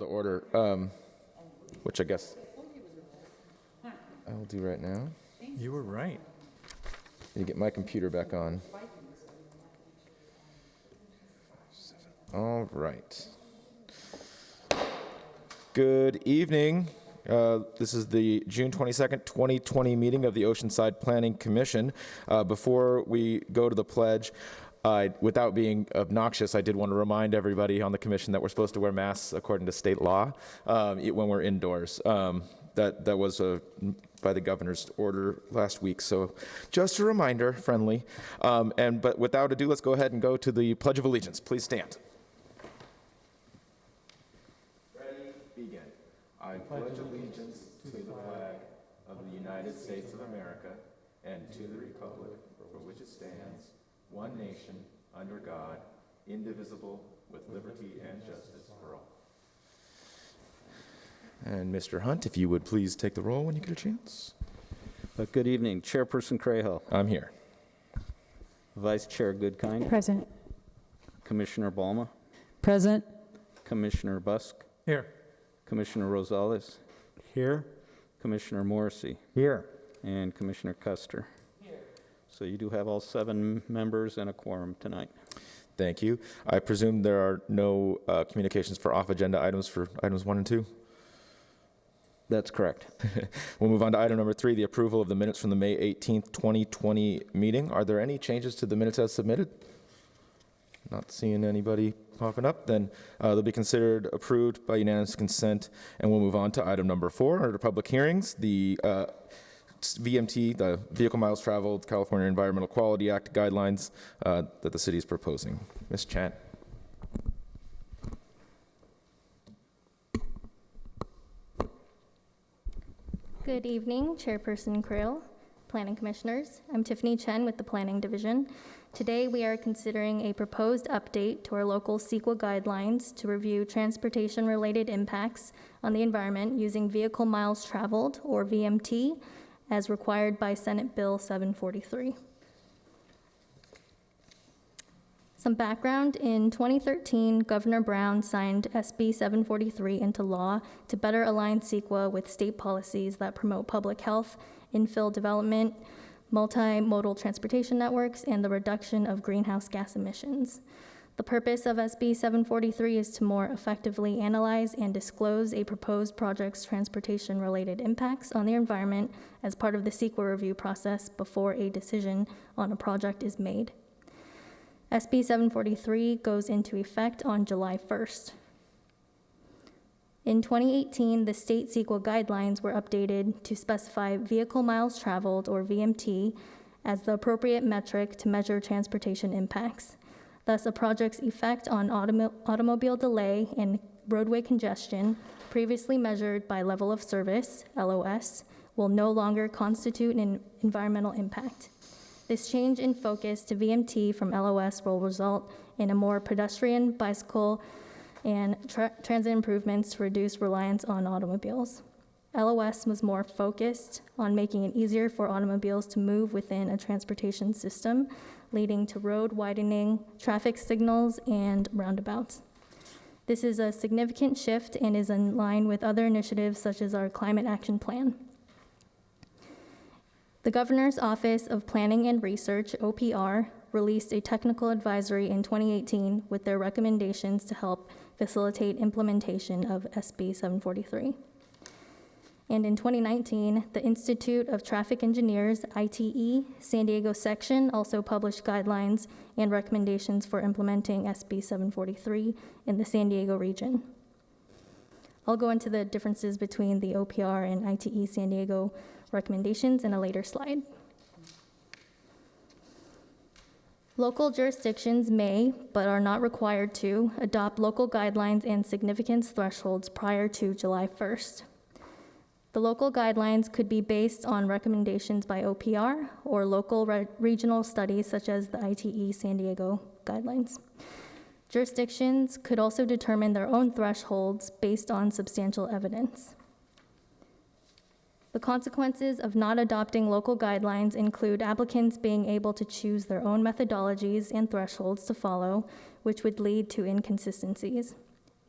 to order, which I guess I will do right now. You were right. Need to get my computer back on. All right. Good evening. This is the June 22nd, 2020 meeting of the Oceanside Planning Commission. Before we go to the pledge, without being obnoxious, I did want to remind everybody on the commission that we're supposed to wear masks according to state law when we're indoors. That was by the governor's order last week, so just a reminder, friendly. But without ado, let's go ahead and go to the Pledge of Allegiance. Please stand. Ready, begin. I pledge allegiance to the flag of the United States of America and to the republic for which it stands, one nation, under God, indivisible, with liberty and justice for all. And Mr. Hunt, if you would please take the roll when you get a chance. Good evening. Chairperson Crayhill. I'm here. Vice Chair Goodkind. Present. Commissioner Balma. Present. Commissioner Busk. Here. Commissioner Rosales. Here. Commissioner Morrissey. Here. And Commissioner Custer. Here. So you do have all 7 members and a quorum tonight. Thank you. I presume there are no communications for off-agenda items for items 1 and 2? That's correct. We'll move on to item number 3, the approval of the minutes from the May 18th, 2020 meeting. Are there any changes to the minutes as submitted? Not seeing anybody popping up. Then they'll be considered approved by unanimous consent. And we'll move on to item number 4, under public hearings, the VMT, the Vehicle Miles Traveled California Environmental Quality Act guidelines that the city is proposing. Ms. Chan. Good evening, Chairperson Creel, Planning Commissioners. I'm Tiffany Chen with the Planning Division. Today we are considering a proposed update to our local CEQA guidelines to review transportation-related impacts on the environment using Vehicle Miles Traveled, or VMT, as required by Senate Bill 743. Some background: in 2013, Governor Brown signed SB 743 into law to better align CEQA with state policies that promote public health, infill development, multimodal transportation networks, and the reduction of greenhouse gas emissions. The purpose of SB 743 is to more effectively analyze and disclose a proposed project's transportation-related impacts on the environment as part of the CEQA review process before a decision on a project is made. SB 743 goes into effect on July 1st. In 2018, the state CEQA guidelines were updated to specify Vehicle Miles Traveled, or VMT, as the appropriate metric to measure transportation impacts. Thus, a project's effect on automobile delay and roadway congestion, previously measured by level of service, LOS, will no longer constitute an environmental impact. This change in focus to VMT from LOS will result in a more pedestrian, bicycle, and transit improvements to reduce reliance on automobiles. LOS was more focused on making it easier for automobiles to move within a transportation system, leading to road widening, traffic signals, and roundabouts. This is a significant shift and is in line with other initiatives such as our Climate Action Plan. The Governor's Office of Planning and Research, OPR, released a technical advisory in 2018 with their recommendations to help facilitate implementation of SB 743. And in 2019, the Institute of Traffic Engineers, ITE San Diego section, also published guidelines and recommendations for implementing SB 743 in the San Diego region. I'll go into the differences between the OPR and ITE San Diego recommendations in a later slide. Local jurisdictions may, but are not required to, adopt local guidelines and significance thresholds prior to July 1st. The local guidelines could be based on recommendations by OPR or local regional studies such as the ITE San Diego guidelines. Jurisdictions could also determine their own thresholds based on substantial evidence. The consequences of not adopting local guidelines include applicants being able to choose their own methodologies and thresholds to follow, which would lead to inconsistencies.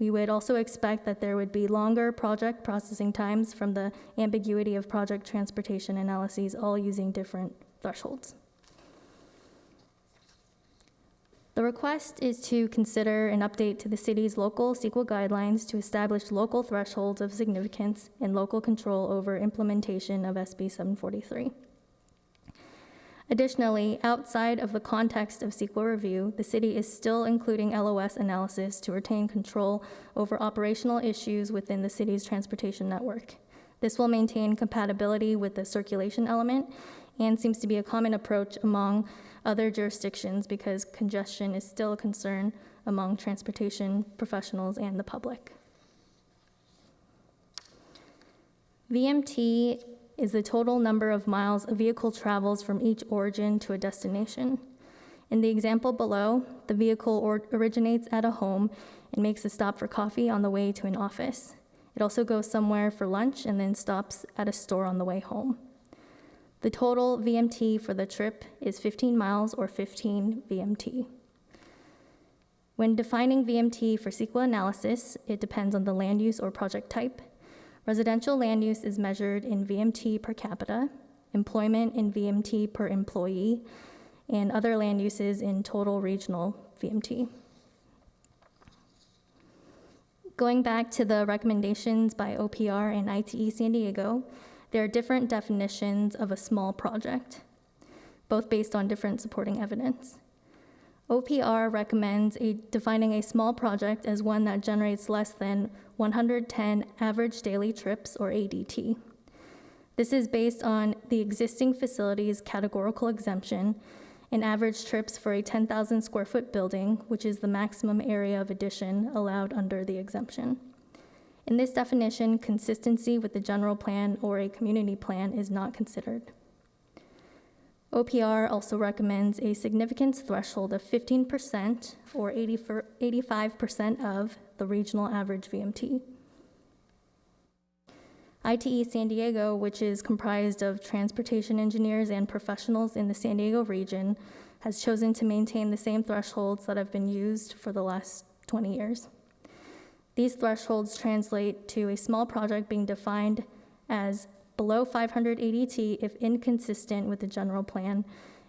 We would also expect that there would be longer project processing times from the ambiguity of project transportation analyses, all using different thresholds. The request is to consider an update to the city's local CEQA guidelines to establish local thresholds of significance and local control over implementation of SB 743. Additionally, outside of the context of CEQA review, the city is still including LOS analysis to retain control over operational issues within the city's transportation network. This will maintain compatibility with the circulation element and seems to be a common approach among other jurisdictions because congestion is still a concern among transportation professionals and the public. VMT is the total number of miles a vehicle travels from each origin to a destination. In the example below, the vehicle originates at a home and makes a stop for coffee on the way to an office. It also goes somewhere for lunch and then stops at a store on the way home. The total VMT for the trip is 15 miles or 15 VMT. When defining VMT for CEQA analysis, it depends on the land use or project type. Residential land use is measured in VMT per capita, employment in VMT per employee, and other land uses in total regional VMT. Going back to the recommendations by OPR and ITE San Diego, there are different definitions of a small project, both based on different supporting evidence. OPR recommends defining a small project as one that generates less than 110 average daily trips, or ADT. This is based on the existing facility's categorical exemption and average trips for a 10,000 square foot building, which is the maximum area of addition allowed under the exemption. In this definition, consistency with the general plan or a community plan is not considered. OPR also recommends a significance threshold of 15% or 85% of the regional average VMT. ITE San Diego, which is comprised of transportation engineers and professionals in the San Diego region, has chosen to maintain the same thresholds that have been used for the last 20 years. These thresholds translate to a small project being defined as below 500 ADT if inconsistent with the general plan,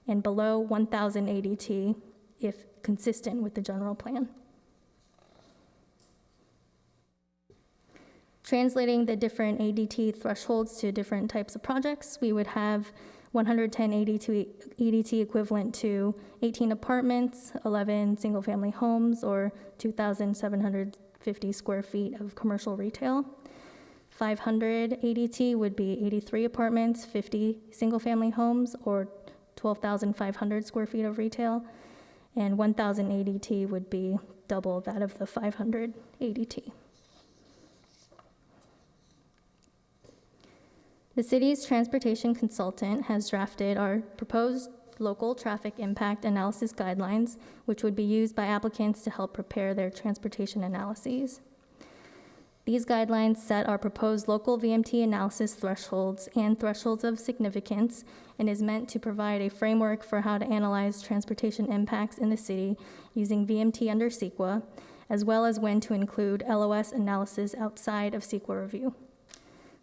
and below 1,000 ADT if consistent with the general plan. Translating the different ADT thresholds to different types of projects, we would have 110 ADT equivalent to 18 apartments, 11 single-family homes, or 2,750 square feet of commercial retail. 500 ADT would be 83 apartments, 50 single-family homes, or 12,500 square feet of retail. And 1,000 ADT would be double that of the 500 ADT. The city's transportation consultant has drafted our proposed local traffic impact analysis guidelines, which would be used by applicants to help prepare their transportation analyses. These guidelines set our proposed local VMT analysis thresholds and thresholds of significance and is meant to provide a framework for how to analyze transportation impacts in the city using VMT under CEQA, as well as when to include LOS analysis outside of CEQA review.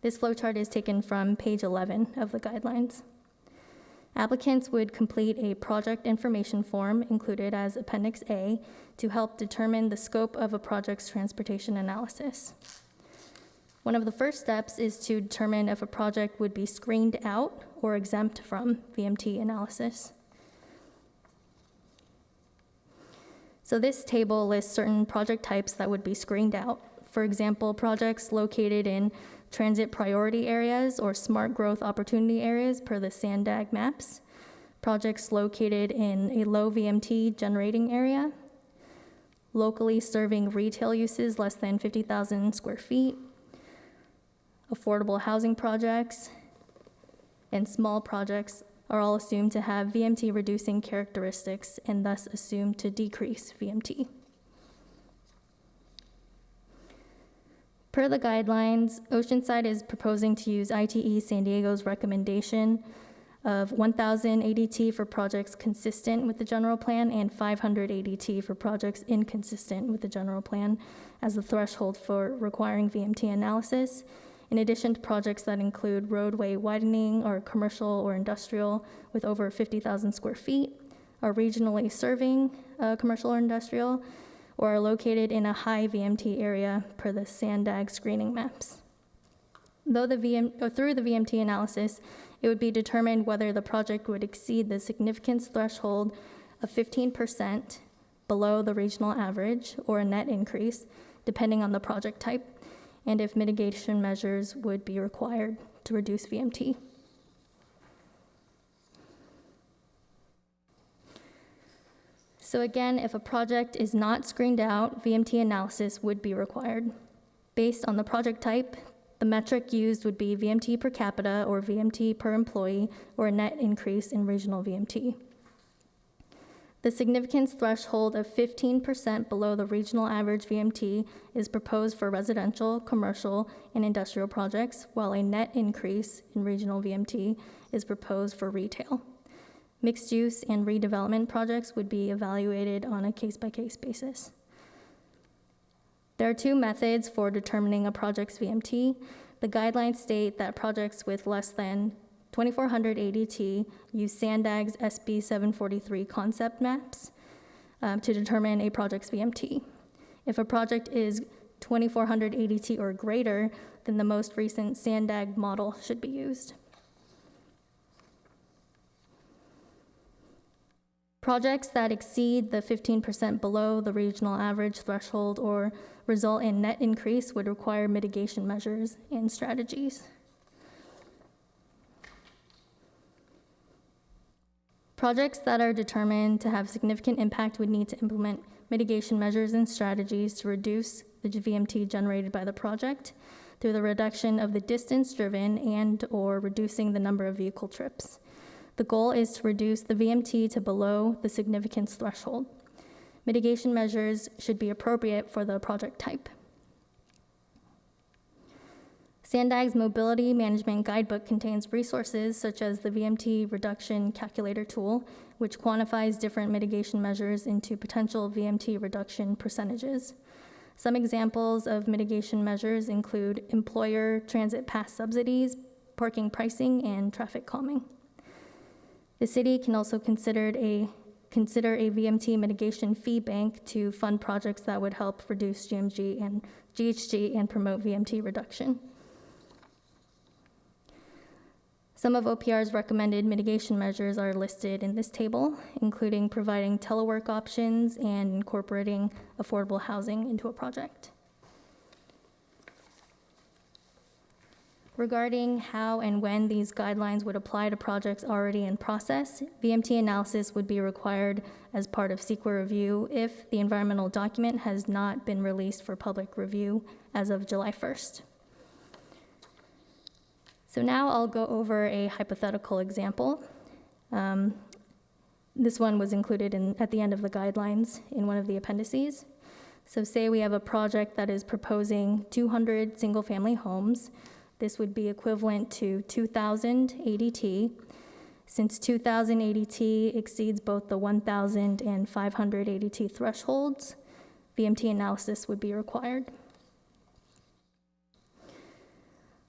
This flowchart is taken from page 11 of the guidelines. Applicants would complete a project information form included as Appendix A to help determine the scope of a project's transportation analysis. One of the first steps is to determine if a project would be screened out or exempt from VMT analysis. So this table lists certain project types that would be screened out. For example, projects located in transit priority areas or smart growth opportunity areas per the SANDAG maps, projects located in a low VMT generating area, locally serving retail uses less than 50,000 square feet, affordable housing projects, and small projects are all assumed to have VMT reducing characteristics and thus assumed to decrease VMT. Per the guidelines, Oceanside is proposing to use ITE San Diego's recommendation of 1,000 ADT for projects consistent with the general plan and 500 ADT for projects inconsistent with the general plan as the threshold for requiring VMT analysis, in addition to projects that include roadway widening or commercial or industrial with over 50,000 square feet, are regionally serving commercial or industrial, or are located in a high VMT area per the SANDAG screening maps. Through the VMT analysis, it would be determined whether the project would exceed the significance threshold of 15% below the regional average or a net increase, depending on the project type, and if mitigation measures would be required to reduce VMT. So again, if a project is not screened out, VMT analysis would be required. Based on the project type, the metric used would be VMT per capita or VMT per employee or a net increase in regional VMT. The significance threshold of 15% below the regional average VMT is proposed for residential, commercial, and industrial projects, while a net increase in regional VMT is proposed for retail. Mixed use and redevelopment projects would be evaluated on a case-by-case basis. There are two methods for determining a project's VMT. The guidelines state that projects with less than 2,400 ADT use SANDAG's SB 743 concept maps to determine a project's VMT. If a project is 2,400 ADT or greater, then the most recent SANDAG model should be used. Projects that exceed the 15% below the regional average threshold or result in net increase would require mitigation measures and strategies. Projects that are determined to have significant impact would need to implement mitigation measures and strategies to reduce the VMT generated by the project through the reduction of the distance driven and/or reducing the number of vehicle trips. The goal is to reduce the VMT to below the significance threshold. Mitigation measures should be appropriate for the project type. SANDAG's Mobility Management Guidebook contains resources such as the VMT reduction calculator tool, which quantifies different mitigation measures into potential VMT reduction percentages. Some examples of mitigation measures include employer transit pass subsidies, parking pricing, and traffic calming. The city can also consider a VMT mitigation fee bank to fund projects that would help reduce GHG and promote VMT reduction. Some of OPR's recommended mitigation measures are listed in this table, including providing telework options and incorporating affordable housing into a project. Regarding how and when these guidelines would apply to projects already in process, VMT analysis would be required as part of CEQA review if the environmental document has not been released for public review as of July 1st. So now I'll go over a hypothetical example. This one was included at the end of the guidelines in one of the appendices. So say we have a project that is proposing 200 single-family homes. This would be equivalent to 2,000 ADT. Since 2,000 ADT exceeds both the 1,000 and 500 ADT thresholds, VMT analysis would be required.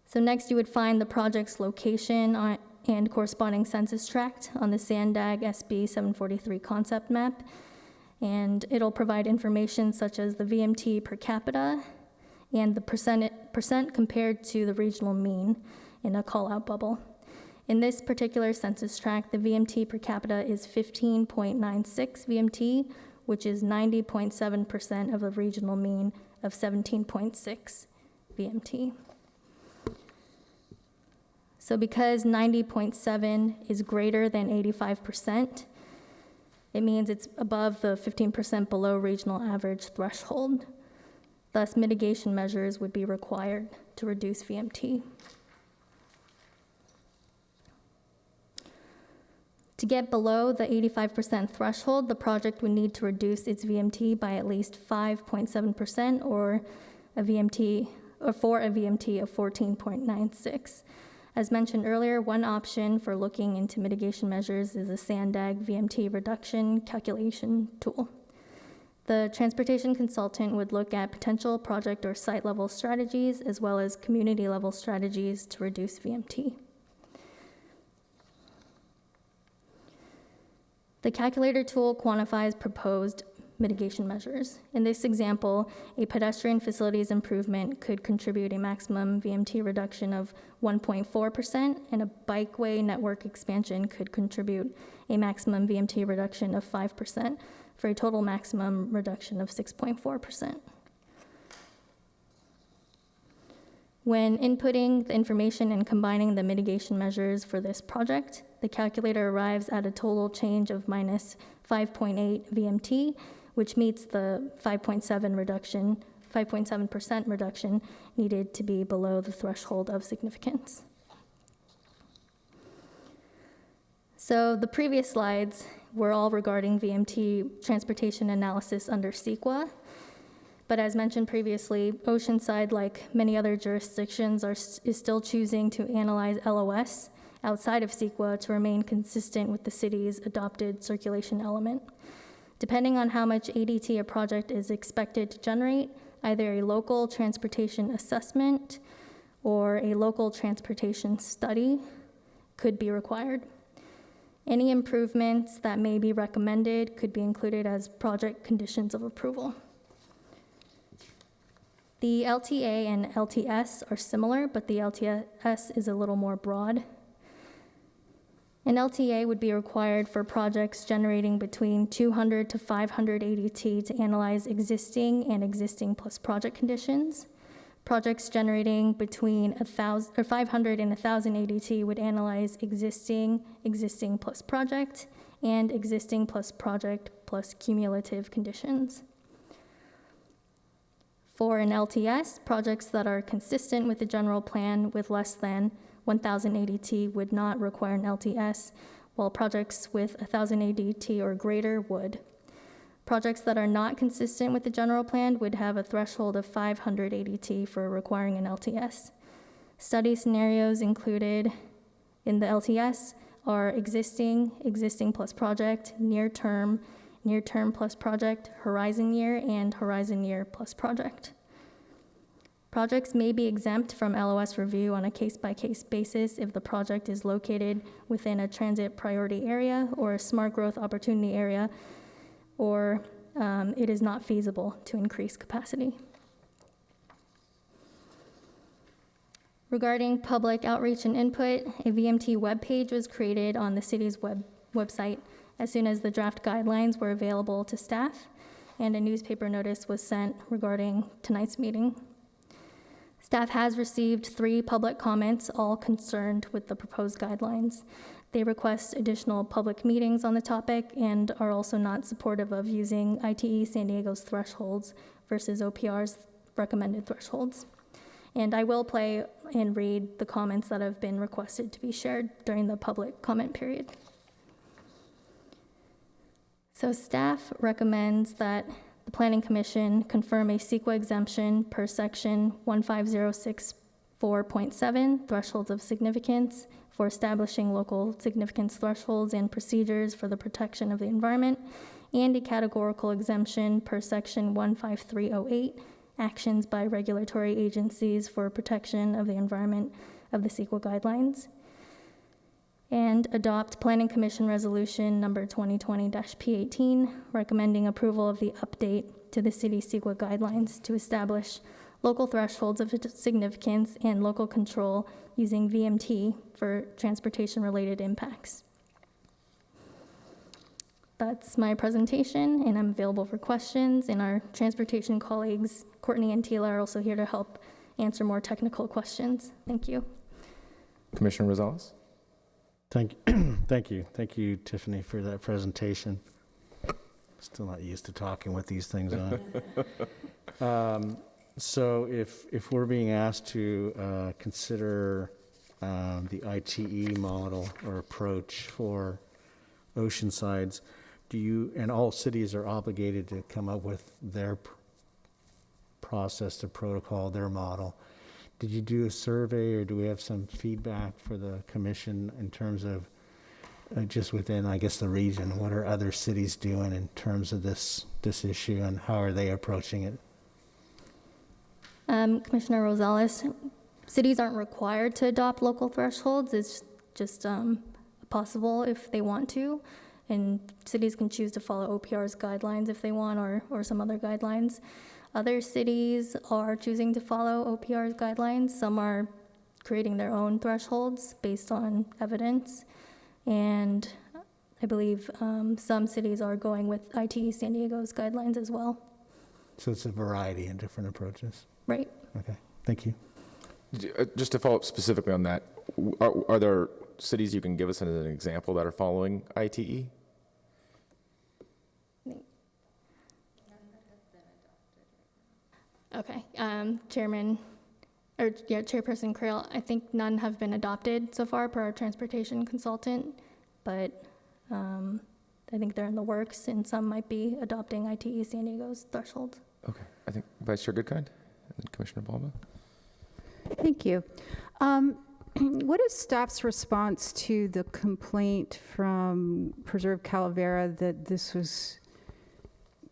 So next you would find the project's location and corresponding census tract on the SANDAG SB 743 concept map, and it'll provide information such as the VMT per capita and the percent compared to the regional mean in a call-out bubble. In this particular census tract, the VMT per capita is 15.96 VMT, which is 90.7% of the regional mean of 17.6 VMT. So because 90.7 is greater than 85%, it means it's above the 15% below regional average threshold. Thus, mitigation measures would be required to reduce VMT. To get below the 85% threshold, the project would need to reduce its VMT by at least 5.7% or for a VMT of 14.96. As mentioned earlier, one option for looking into mitigation measures is a SANDAG VMT reduction calculation tool. The transportation consultant would look at potential project or site-level strategies as well as community-level strategies to reduce VMT. The calculator tool quantifies proposed mitigation measures. In this example, a pedestrian facilities improvement could contribute a maximum VMT reduction of 1.4%, and a bikeway network expansion could contribute a maximum VMT reduction of 5%, for a total maximum reduction of 6.4%. When inputting the information and combining the mitigation measures for this project, the calculator arrives at a total change of minus 5.8 VMT, which meets the 5.7% reduction needed to be below the threshold of significance. So the previous slides were all regarding VMT transportation analysis under CEQA. But as mentioned previously, Oceanside, like many other jurisdictions, is still choosing to analyze LOS outside of CEQA to remain consistent with the city's adopted circulation element. Depending on how much ADT a project is expected to generate, either a local transportation assessment or a local transportation study could be required. Any improvements that may be recommended could be included as project conditions of approval. The LTA and LTS are similar, but the LTS is a little more broad. An LTA would be required for projects generating between 200 to 500 ADT to analyze existing and existing plus project conditions. Projects generating between 500 and 1,000 ADT would analyze existing plus project, and existing plus project plus cumulative conditions. For an LTS, projects that are consistent with the general plan with less than 1,000 ADT would not require an LTS, while projects with 1,000 ADT or greater would. Projects that are not consistent with the general plan would have a threshold of 500 ADT for requiring an LTS. Study scenarios included in the LTS are existing plus project, near term plus project, horizon year, and horizon year plus project. Projects may be exempt from LOS review on a case-by-case basis if the project is located within a transit priority area or a smart growth opportunity area, or it is not feasible to increase capacity. Regarding public outreach and input, a VMT webpage was created on the city's website as soon as the draft guidelines were available to staff, and a newspaper notice was sent regarding tonight's meeting. Staff has received 3 public comments, all concerned with the proposed guidelines. They request additional public meetings on the topic and are also not supportive of using ITE San Diego's thresholds versus OPR's recommended thresholds. And I will play and read the comments that have been requested to be shared during the public comment period. So staff recommends that the Planning Commission confirm a CEQA exemption per section 15064.7, thresholds of significance, for establishing local significance thresholds and procedures for the protection of the environment, and a categorical exemption per section 15308, actions by regulatory agencies for protection of the environment of the CEQA guidelines, and adopt Planning Commission Resolution number 2020-P18, recommending approval of the update to the city CEQA guidelines to establish local thresholds of significance and local control using VMT for transportation-related impacts. That's my presentation, and I'm available for questions, and our transportation colleagues, Courtney and Tila, are also here to help answer more technical questions. Thank you. Commissioner Rosales? Thank you, Tiffany, for that presentation. Still not used to talking with these things on. So if we're being asked to consider the ITE model or approach for Oceansides, and all cities are obligated to come up with their process, their protocol, their model. did you do a survey, or do we have some feedback for the commission in terms of just within, I guess, the region? What are other cities doing in terms of this issue, and how are they approaching it? Commissioner Rosales, cities aren't required to adopt local thresholds. It's just possible if they want to. And cities can choose to follow OPR's guidelines if they want, or some other guidelines. Other cities are choosing to follow OPR's guidelines. Some are creating their own thresholds based on evidence. And I believe some cities are going with ITE San Diego's guidelines as well. So it's a variety in different approaches. Right. Okay, thank you. Just to follow up specifically on that, are there cities you can give us as an example that are following ITE? Okay, Chairperson Creel, I think none have been adopted so far per our transportation consultant, but I think they're in the works, and some might be adopting ITE San Diego's threshold. Okay, I think Vice Chair Goodkind and then Commissioner Balma. Thank you. What is staff's response to the complaint from Preserve Calavera that this was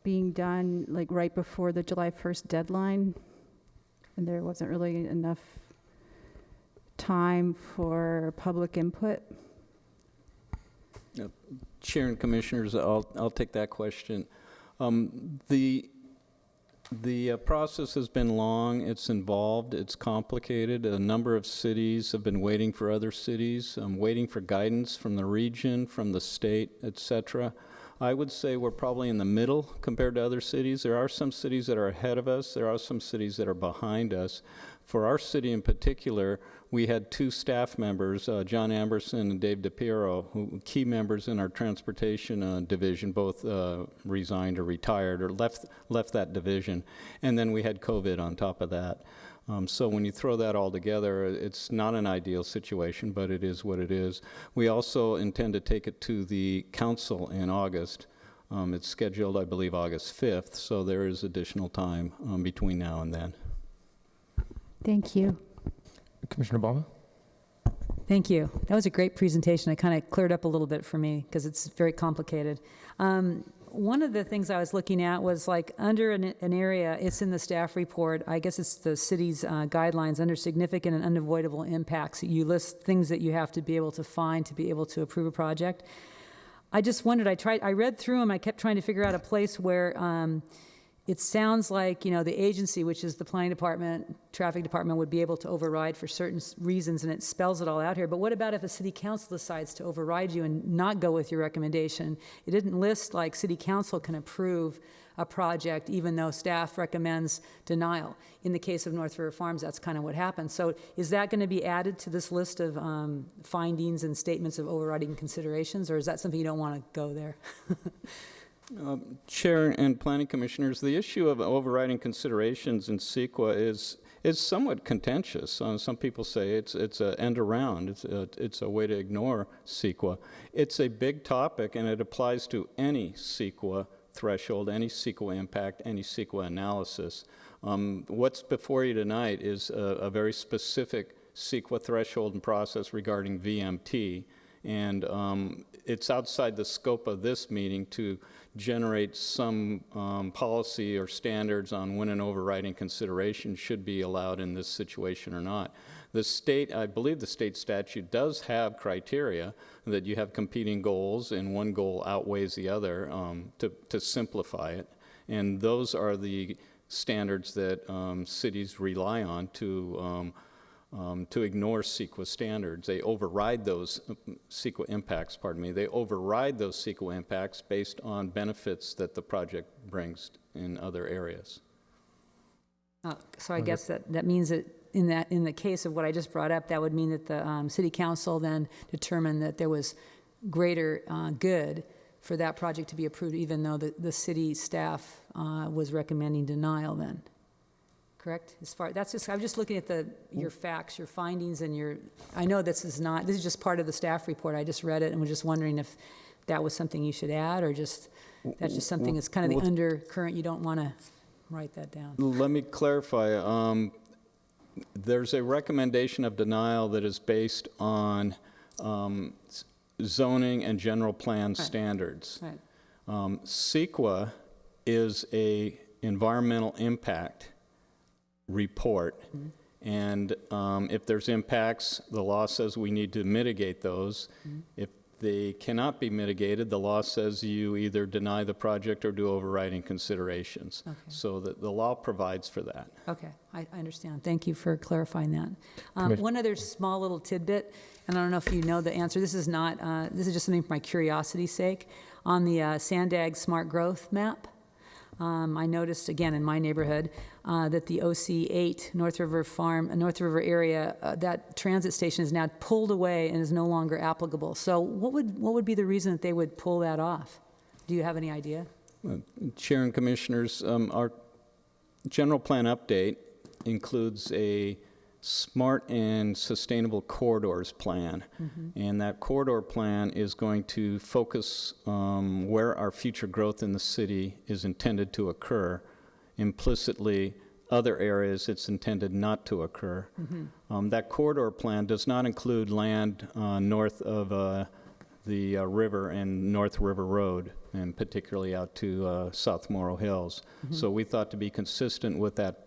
being done like right before the July 1st deadline, and there wasn't really enough time for public input? Chair and Commissioners, I'll take that question. The process has been long, it's involved, it's complicated. A number of cities have been waiting for other cities, waiting for guidance from the region, from the state, et cetera. I would say we're probably in the middle compared to other cities. There are some cities that are ahead of us. There are some cities that are behind us. For our city in particular, we had two staff members, John Amberson and Dave DePiero, key members in our transportation division, both resigned or retired or left that division. And then we had COVID on top of that. So when you throw that all together, it's not an ideal situation, but it is what it is. We also intend to take it to the council in August. It's scheduled, I believe, August 5th, so there is additional time between now and then. Thank you. Commissioner Balma? Thank you. That was a great presentation. It kind of cleared up a little bit for me because it's very complicated. One of the things I was looking at was like under an area, it's in the staff report, I guess it's the city's guidelines, under significant and unavoidable impacts. You list things that you have to be able to find to be able to approve a project. I just wondered, I read through them, I kept trying to figure out a place where it sounds like, you know, the agency, which is the planning department, traffic department, would be able to override for certain reasons, and it spells it all out here. But what about if a city council decides to override you and not go with your recommendation? It didn't list like city council can approve a project even though staff recommends denial. In the case of North River Farms, that's kind of what happened. So is that going to be added to this list of findings and statements of overriding considerations, or is that something you don't want to go there? Chair and Planning Commissioners, the issue of overriding considerations in CEQA is somewhat contentious. Some people say it's an end around. It's a way to ignore CEQA. It's a big topic, and it applies to any CEQA threshold, any CEQA impact, any CEQA analysis. What's before you tonight is a very specific CEQA threshold and process regarding VMT, and it's outside the scope of this meeting to generate some policy or standards on when an overriding consideration should be allowed in this situation or not. The state, I believe the state statute does have criteria that you have competing goals and one goal outweighs the other to simplify it. And those are the standards that cities rely on to ignore CEQA standards. They override those CEQA impacts, they override those CEQA impacts based on benefits that the project brings in other areas. So I guess that means that in the case of what I just brought up, that would mean that the city council then determined that there was greater good for that project to be approved, even though the city staff was recommending denial then. Correct? I'm just looking at your facts, your findings, and I know this is just part of the staff report. I just read it and was just wondering if that was something you should add, or that's just something that's kind of the undercurrent. You don't want to write that down. Let me clarify. there's a recommendation of denial that is based on zoning and general plan standards. Right. CEQA is a environmental impact report, and if there's impacts, the law says we need to mitigate those. If they cannot be mitigated, the law says you either deny the project or do overriding considerations. Okay. So that the law provides for that. Okay, I understand. Thank you for clarifying that. One other small little tidbit, and I don't know if you know the answer. This is not, this is just something for my curiosity's sake. On the Sandag Smart Growth map, I noticed, again, in my neighborhood, that the OC8 North River area, that transit station is now pulled away and is no longer applicable. So what would be the reason that they would pull that off? Do you have any idea? Chair and Commissioners, our general plan update includes a smart and sustainable corridors plan. And that corridor plan is going to focus where our future growth in the city is intended to occur. Implicitly, other areas it's intended not to occur. That corridor plan does not include land north of the river and North River Road, and particularly out to South Morrow Hills. So we thought to be consistent with that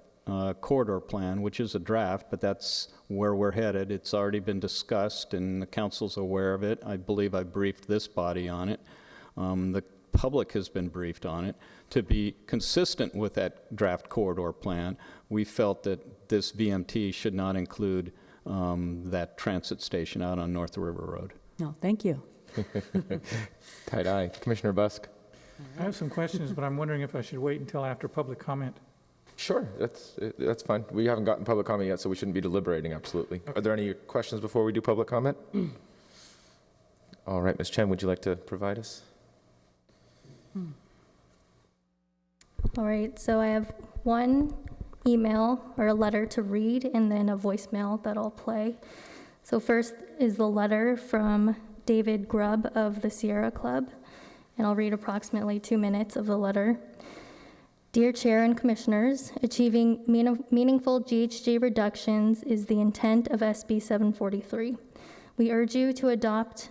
corridor plan, which is a draft, but that's where we're headed. It's already been discussed and the council's aware of it. I believe I briefed this body on it. The public has been briefed on it. To be consistent with that draft corridor plan, we felt that this VMT should not include that transit station out on North River Road. No, thank you. Tight eye. Commissioner Busk? I have some questions, but I'm wondering if I should wait until after public comment. Sure, that's fine. We haven't gotten public comment yet, so we shouldn't be deliberating, absolutely. Are there any questions before we do public comment? All right, Ms. Chen, would you like to provide us? All right, so I have one email or a letter to read and then a voicemail that I'll play. So first is the letter from David Grubb of the Sierra Club, and I'll read approximately 2 minutes of the letter. Dear Chair and Commissioners, achieving meaningful GHG reductions is the intent of SB 743. We urge you to adopt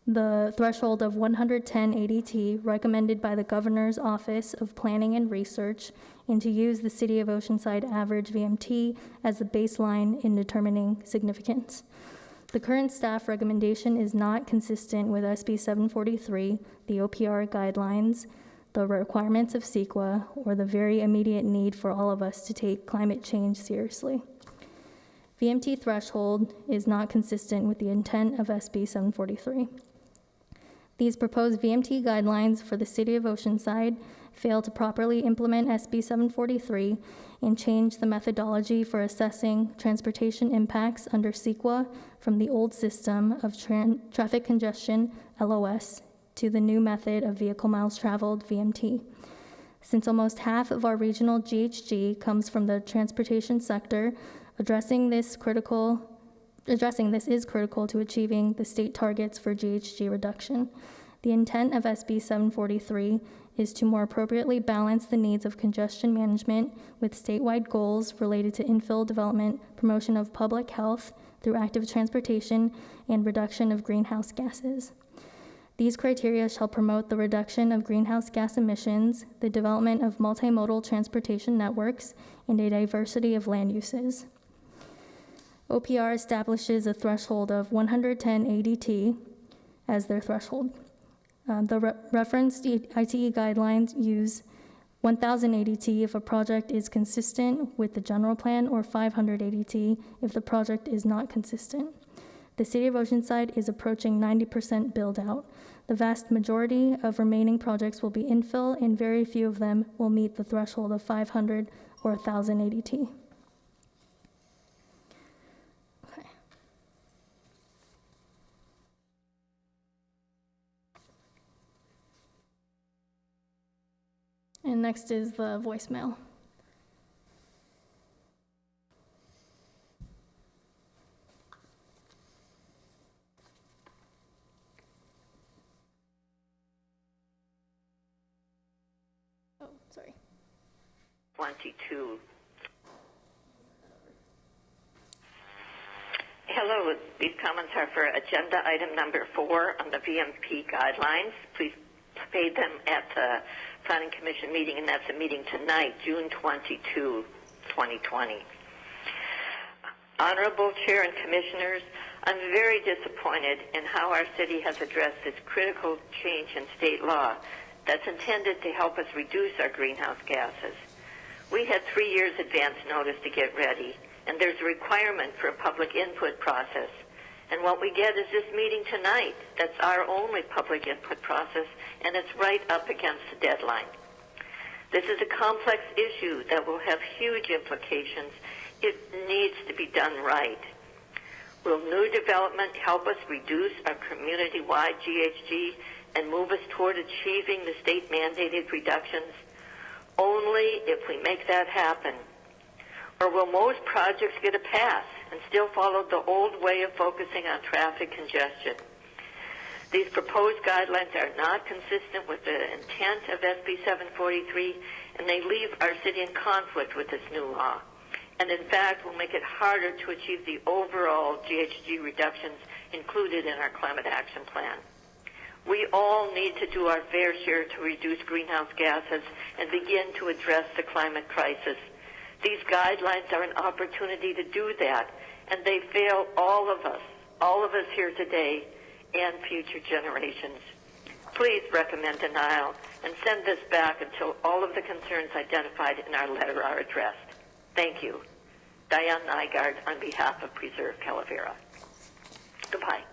the threshold of 110 ADT recommended by the Governor's Office of Planning and Research and to use the City of Oceanside average VMT as the baseline in determining significance. The current staff recommendation is not consistent with SB 743, the OPR guidelines, the requirements of CEQA, or the very immediate need for all of us to take climate change seriously. VMT threshold is not consistent with the intent of SB 743. These proposed VMT guidelines for the City of Oceanside fail to properly implement SB 743 and change the methodology for assessing transportation impacts under CEQA from the old system of traffic congestion, LOS, to the new method of vehicle miles traveled, VMT. Since almost half of our regional GHG comes from the transportation sector, addressing this is critical to achieving the state targets for GHG reduction. The intent of SB 743 is to more appropriately balance the needs of congestion management with statewide goals related to infill development, promotion of public health through active transportation, and reduction of greenhouse gases. These criteria shall promote the reduction of greenhouse gas emissions, the development of multimodal transportation networks, and a diversity of land uses. OPR establishes a threshold of 110 ADT as their threshold. The referenced ITE guidelines use 1,000 ADT if a project is consistent with the general plan, or 500 ADT if the project is not consistent. The City of Oceanside is approaching 90% build out. The vast majority of remaining projects will be infill, and very few of them will meet the threshold of 500 or 1,000 ADT. Okay. And next is the voicemail. Oh, sorry. 22. Hello, these comments are for agenda item number 4 on the VMP guidelines. Please pay them at the Planning Commission meeting, and that's a meeting tonight, June 22, 2020. Honorable Chair and Commissioners, I'm very disappointed in how our city has addressed this critical change in state law that's intended to help us reduce our greenhouse gases. We had 3 years advance notice to get ready, and there's a requirement for a public input process. And what we get is this meeting tonight. That's our only public input process, and it's right up against the deadline. This is a complex issue that will have huge implications. It needs to be done right. Will new development help us reduce our community-wide GHG and move us toward achieving the state-mandated reductions? Only if we make that happen. Or will most projects get a pass and still follow the old way of focusing on traffic congestion? These proposed guidelines are not consistent with the intent of SB 743, and they leave our city in conflict with this new law. And in fact, will make it harder to achieve the overall GHG reductions included in our climate action plan. We all need to do our fair share to reduce greenhouse gases and begin to address the climate crisis. These guidelines are an opportunity to do that, and they fail all of us here today and future generations. Please recommend denial and send this back until all of the concerns identified in our letter are addressed. Thank you. Diane Nygaard on behalf of Preserve Calavera. Goodbye.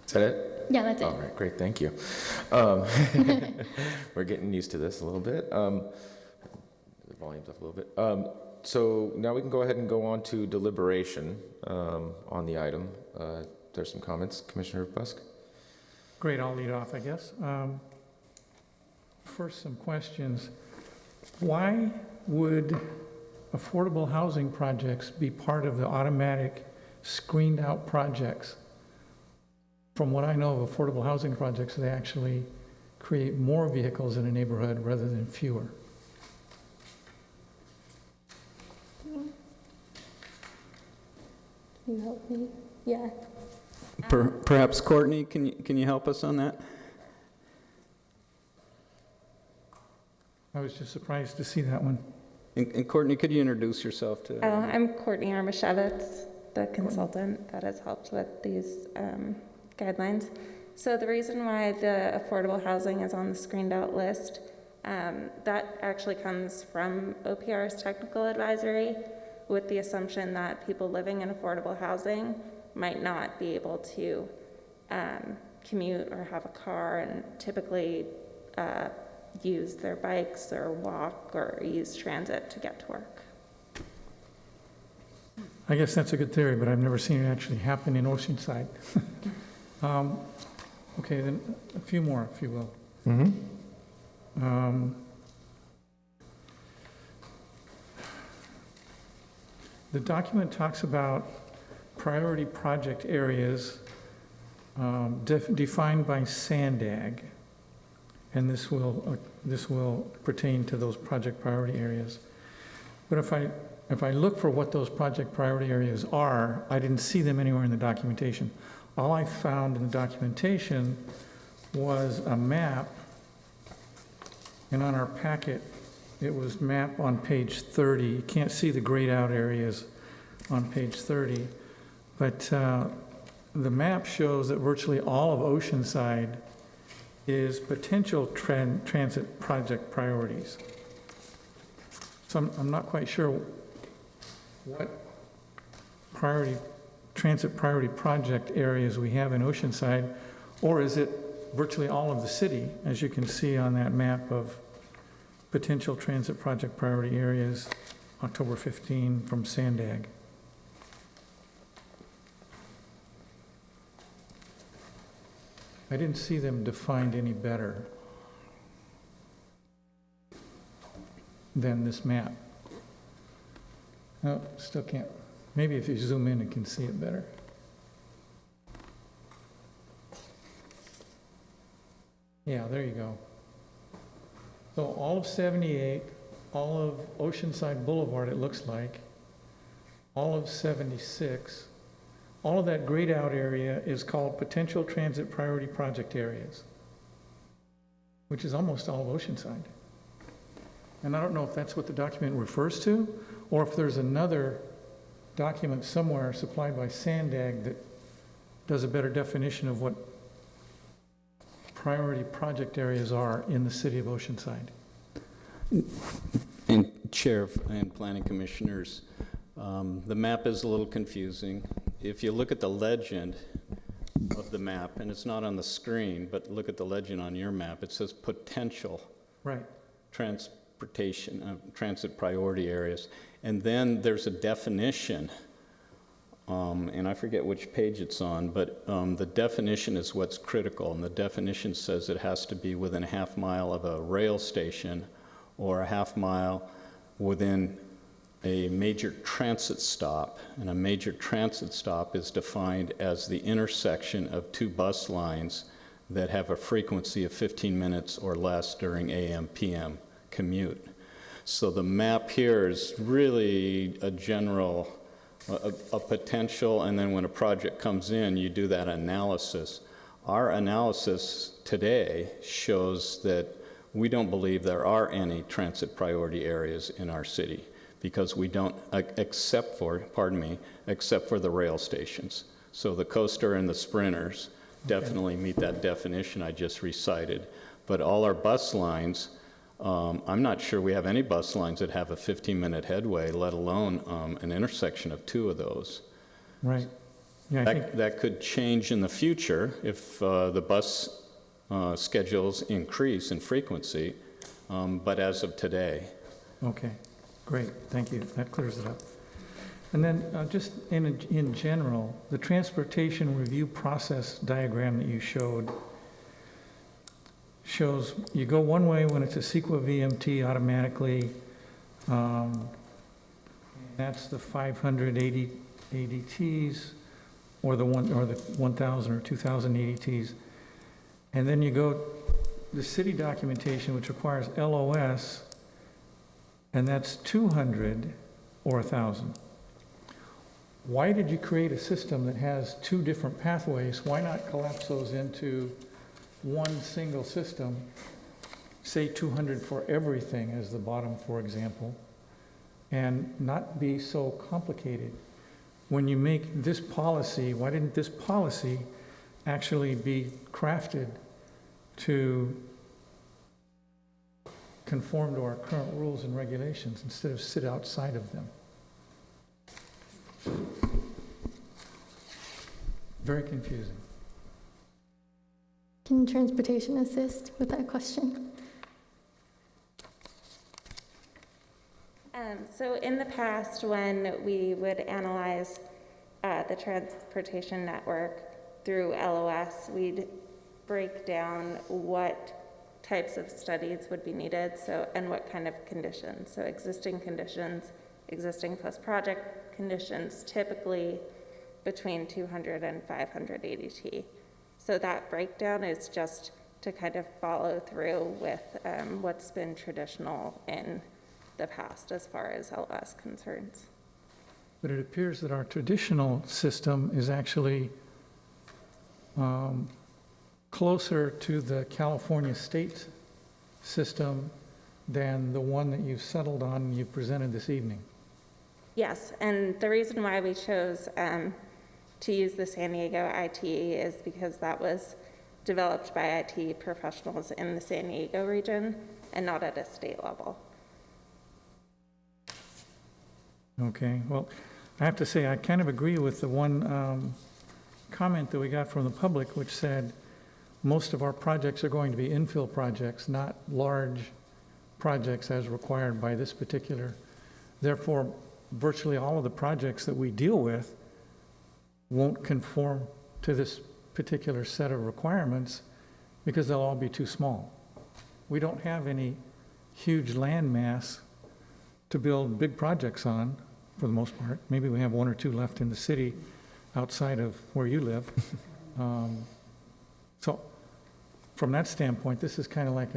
Is that it? Yeah, that's it. All right, great, thank you. We're getting used to this a little bit. The volume's up a little bit. So now we can go ahead and go on to deliberation on the item. There's some comments. Commissioner Busk? Great, I'll lead off, I guess. First, some questions. Why would affordable housing projects be part of the automatic screened out projects? From what I know of affordable housing projects, they actually create more vehicles in a neighborhood rather than fewer. Can you help me? Yeah. Perhaps Courtney, can you help us on that? I was just surprised to see that one. And Courtney, could you introduce yourself to? I'm Courtney Armashevitz, the consultant that has helped with these guidelines. So the reason why the affordable housing is on the screened out list, that actually comes from OPR's technical advisory, with the assumption that people living in affordable housing might not be able to commute or have a car and typically use their bikes or walk or use transit to get to work. I guess that's a good theory, but I've never seen it actually happen in Oceanside. Okay, then a few more, if you will. Mm-hmm. The document talks about priority project areas defined by SANDAG, and this will pertain to those project priority areas. But if I look for what those project priority areas are, I didn't see them anywhere in the documentation. All I found in the documentation was a map, and on our packet, it was map on page 30. You can't see the grayed out areas on page 30, but the map shows that virtually all of Oceanside is potential transit project priorities. So I'm not quite sure what transit priority project areas we have in Oceanside, or is it virtually all of the city, as you can see on that map of potential transit project priority areas, October 15 from SANDAG. I didn't see them defined any better than this map. No, still can't. Maybe if you zoom in, you can see it better. Yeah, there you go. So all of 78, all of Oceanside Boulevard, it looks like, all of 76, all of that grayed out area is called potential transit priority project areas, which is almost all of Oceanside. And I don't know if that's what the document refers to, or if there's another document somewhere supplied by Sandag that does a better definition of what priority project areas are in the city of Oceanside. And Chair and Planning Commissioners, the map is a little confusing. If you look at the legend of the map, and it's not on the screen, but look at the legend on your map, it says potential Right. transportation, transit priority areas. And then there's a definition, and I forget which page it's on, but the definition is what's critical. And the definition says it has to be within a half mile of a rail station or a half mile within a major transit stop. And a major transit stop is defined as the intersection of two bus lines that have a frequency of 15 minutes or less during AM/PM commute. So the map here is really a general, a potential, and then when a project comes in, you do that analysis. Our analysis today shows that we don't believe there are any transit priority areas in our city because we don't, except for the rail stations. So the coaster and the sprinters definitely meet that definition I just recited. But all our bus lines, I'm not sure we have any bus lines that have a 15-minute headway, let alone an intersection of two of those. Right. Yeah, I think, That could change in the future if the bus schedules increase in frequency, but as of today. okay, great, thank you. That clears it up. And then just in general, the transportation review process diagram that you showed shows you go one way when it's a CEQA VMT automatically. That's the 580 ADTs or the 1,000 or 2,000 ADTs. And then you go the city documentation, which requires LOS, and that's 200 or 1,000. Why did you create a system that has two different pathways? Why not collapse those into one single system, say 200 for everything as the bottom, for example, and not be so complicated? When you make this policy, why didn't this policy actually be crafted to conform to our current rules and regulations instead of sit outside of them? Very confusing. Can transportation assist with that question? So in the past, when we would analyze the transportation network through LOS, we'd break down what types of studies would be needed, and what kind of conditions. So existing conditions, existing post-project conditions, typically between 200 and 500 ADT. So that breakdown is just to kind of follow through with what's been traditional in the past as far as LOS concerns. But it appears that our traditional system is actually closer to the California state system than the one that you've settled on and you presented this evening. Yes, and the reason why we chose to use the San Diego ITE is because that was developed by ITE professionals in the San Diego region and not at a state level. Okay, well, I have to say, I kind of agree with the one comment that we got from the public, which said most of our projects are going to be infill projects, not large projects as required by this particular. Therefore, virtually all of the projects that we deal with won't conform to this particular set of requirements because they'll all be too small. We don't have any huge land mass to build big projects on, for the most part. Maybe we have one or two left in the city outside of where you live. So from that standpoint, this is kind of like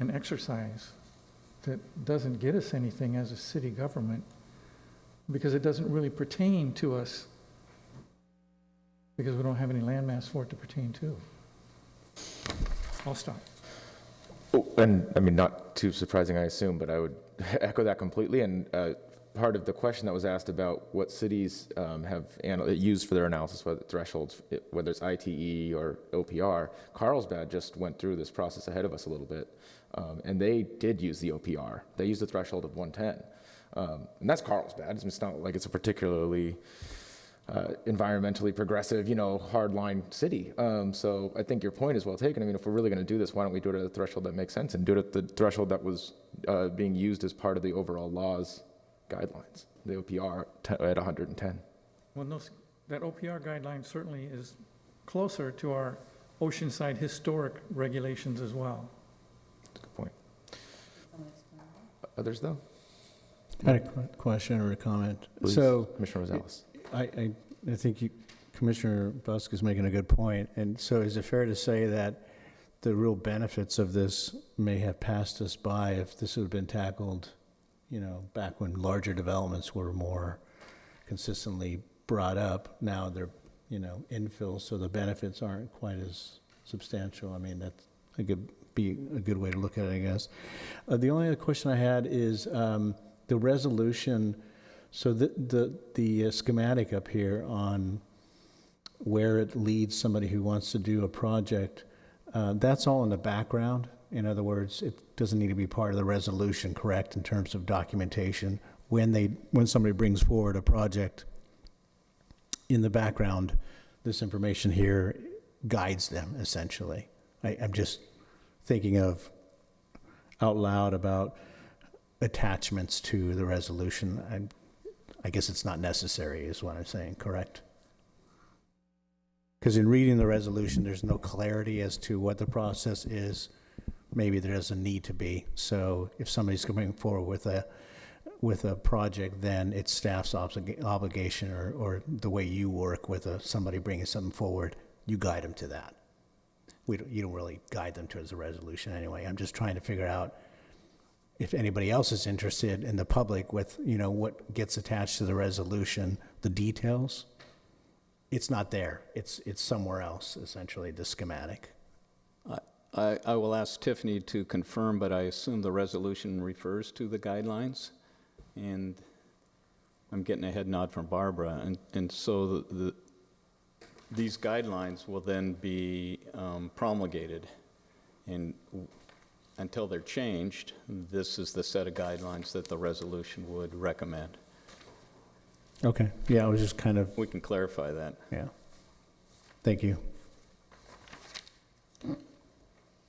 an exercise that doesn't get us anything as a city government because it doesn't really pertain to us because we don't have any landmass for it to pertain to. I'll stop. Oh, and I mean, not too surprising, I assume, but I would echo that completely. And part of the question that was asked about what cities have used for their analysis, whether thresholds, whether it's ITE or OPR, Carlsbad just went through this process ahead of us a little bit, and they did use the OPR. They used a threshold of 110, and that's Carlsbad. It's not like it's a particularly environmentally progressive, hardline city. So I think your point is well taken. I mean, if we're really going to do this, why don't we do it at a threshold that makes sense and do it at the threshold that was being used as part of the overall law's guidelines, the OPR at 110. Well, no, that OPR guideline certainly is closer to our Oceanside historic regulations as well. That's a good point. Others, though? I had a question or a comment. Please, So, Commissioner Rosales. I think Commissioner Busk is making a good point. And so is it fair to say that the real benefits of this may have passed us by if this had been tackled, back when larger developments were more consistently brought up? Now they're, infill, so the benefits aren't quite as substantial. I mean, that's be a good way to look at it, I guess. The only other question I had is the resolution. So the schematic up here on where it leads somebody who wants to do a project, that's all in the background. In other words, it doesn't need to be part of the resolution, correct, in terms of documentation. When somebody brings forward a project, in the background, this information here guides them, essentially. I'm just thinking of out loud about attachments to the resolution. I guess it's not necessary, is what I'm saying, correct? Because in reading the resolution, there's no clarity as to what the process is. Maybe there doesn't need to be. So if somebody's coming forward with a project, then it's staff's obligation, or the way you work with somebody bringing something forward, you guide them to that. You don't really guide them towards the resolution anyway. I'm just trying to figure out if anybody else is interested in the public with, what gets attached to the resolution, the details. It's not there. It's somewhere else, essentially, the schematic. I will ask Tiffany to confirm, but I assume the resolution refers to the guidelines. And I'm getting a head nod from Barbara. And so these guidelines will then be promulgated. And until they're changed, this is the set of guidelines that the resolution would recommend. Okay. Yeah, I was just kind of... We can clarify that. Yeah. Thank you.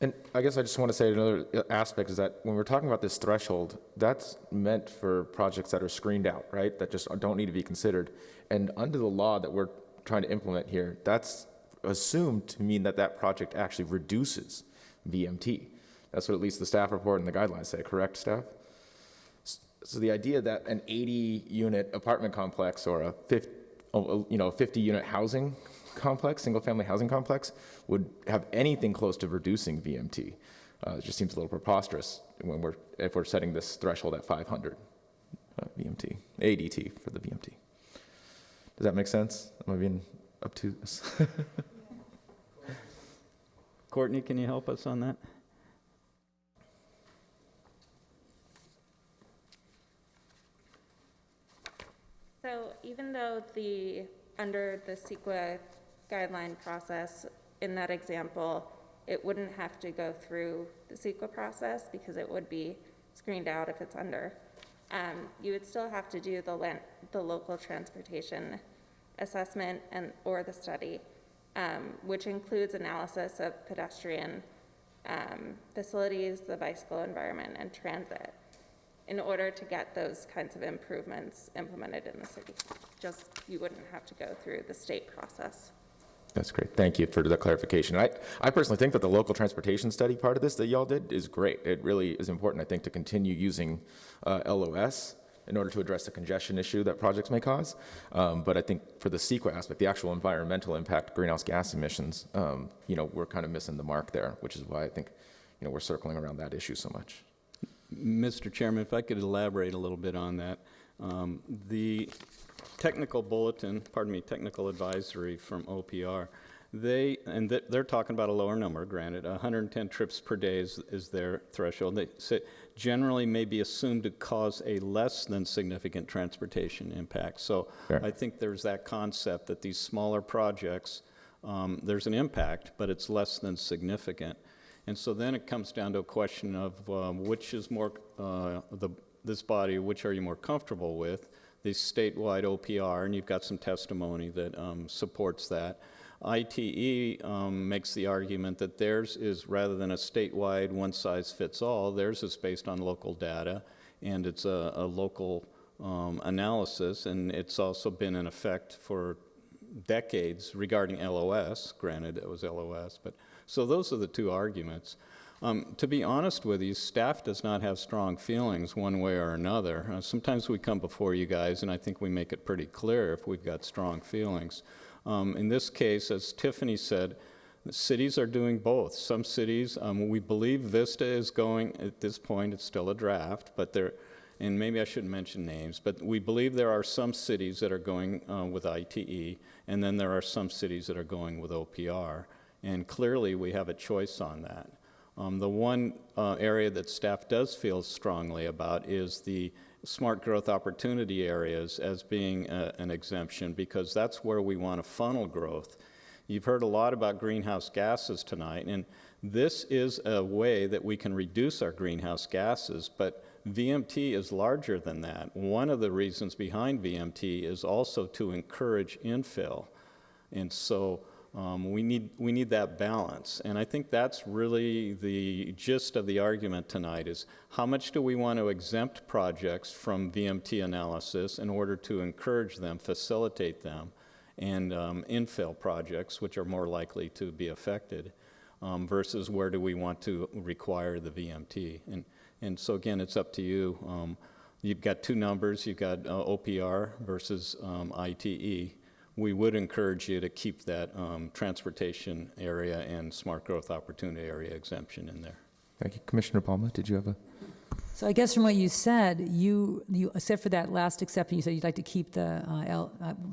And I guess I just want to say another aspect is that when we're talking about this threshold, that's meant for projects that are screened out, right? That just don't need to be considered. And under the law that we're trying to implement here, that's assumed to mean that that project actually reduces VMT. That's what at least the staff report and the guidelines say, correct, staff? So the idea that an 80-unit apartment complex or a 50-unit housing complex, single-family housing complex, would have anything close to reducing VMT. It just seems a little preposterous if we're setting this threshold at 500 VMT, ADT for the VMT. Does that make sense? Am I being obtuse? Courtney, can you help us on that? So even though under the CEQA guideline process, in that example, it wouldn't have to go through the CEQA process because it would be screened out if it's under. You would still have to do the local transportation assessment or the study, which includes analysis of pedestrian facilities, the bicycle environment, and transit, in order to get those kinds of improvements implemented in the city. Just, you wouldn't have to go through the state process. That's great. Thank you for that clarification. I personally think that the local transportation study part of this that y'all did is great. It really is important, I think, to continue using LOS in order to address the congestion issue that projects may cause. But I think for the CEQA aspect, the actual environmental impact, greenhouse gas emissions, we're kind of missing the mark there, which is why I think, we're circling around that issue so much. Mr. Chairman, if I could elaborate a little bit on that. The technical bulletin, technical advisory from OPR, they're talking about a lower number, granted, 110 trips per day is their threshold. They say generally may be assumed to cause a less than significant transportation impact. So Fair. I think there's that concept that these smaller projects, there's an impact, but it's less than significant. And so then it comes down to a question of which is more, this body, which are you more comfortable with? The statewide OPR, and you've got some testimony that supports that. ITE makes the argument that theirs is, rather than a statewide one-size-fits-all, theirs is based on local data, and it's a local analysis, and it's also been in effect for decades regarding LOS. Granted, it was LOS, but so those are the two arguments. To be honest with you, staff does not have strong feelings one way or another. Sometimes we come before you guys, and I think we make it pretty clear if we've got strong feelings. In this case, as Tiffany said, cities are doing both. Some cities, we believe Vista is going, at this point, it's still a draft, but and maybe I shouldn't mention names, but we believe there are some cities that are going with ITE, and then there are some cities that are going with OPR. And clearly, we have a choice on that. The one area that staff does feel strongly about is the smart growth opportunity areas as being an exemption, because that's where we want to funnel growth. You've heard a lot about greenhouse gases tonight, and this is a way that we can reduce our greenhouse gases, but VMT is larger than that. One of the reasons behind VMT is also to encourage infill, and so we need that balance. And I think that's really the gist of the argument tonight, is how much do we want to exempt projects from VMT analysis in order to encourage them, facilitate them, and infill projects, which are more likely to be affected, versus where do we want to require the VMT. And so again, it's up to you. You've got two numbers. You've got OPR versus ITE. We would encourage you to keep that transportation area and smart growth opportunity area exemption in there. Thank you. Commissioner Palma, did you have a? So I guess from what you said, you except for that last exception, you said you'd like to keep the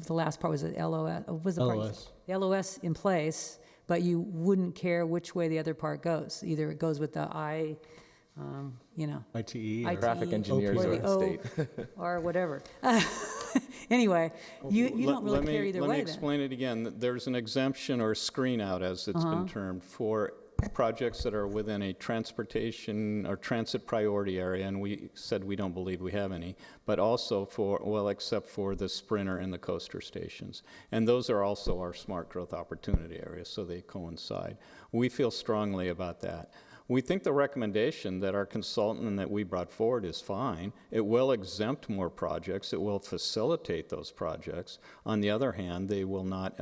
last part was it LOS? What was the part? LOS. The LOS in place, but you wouldn't care which way the other part goes. Either it goes with the ITE. ITE, Traffic engineers or or the the O, state. or whatever. Anyway, you don't really care either way Let me then. explain it again. There's an exemption or screen out, as it's been termed, for projects that are within a transportation or transit priority area, and we said we don't believe we have any, but also for, well, except for the Sprinter and the coaster stations. And those are also our smart growth opportunity areas, so they coincide. We feel strongly about that. We think the recommendation that our consultant and that we brought forward is fine. It will exempt more projects. It will facilitate those projects. On the other hand, they will not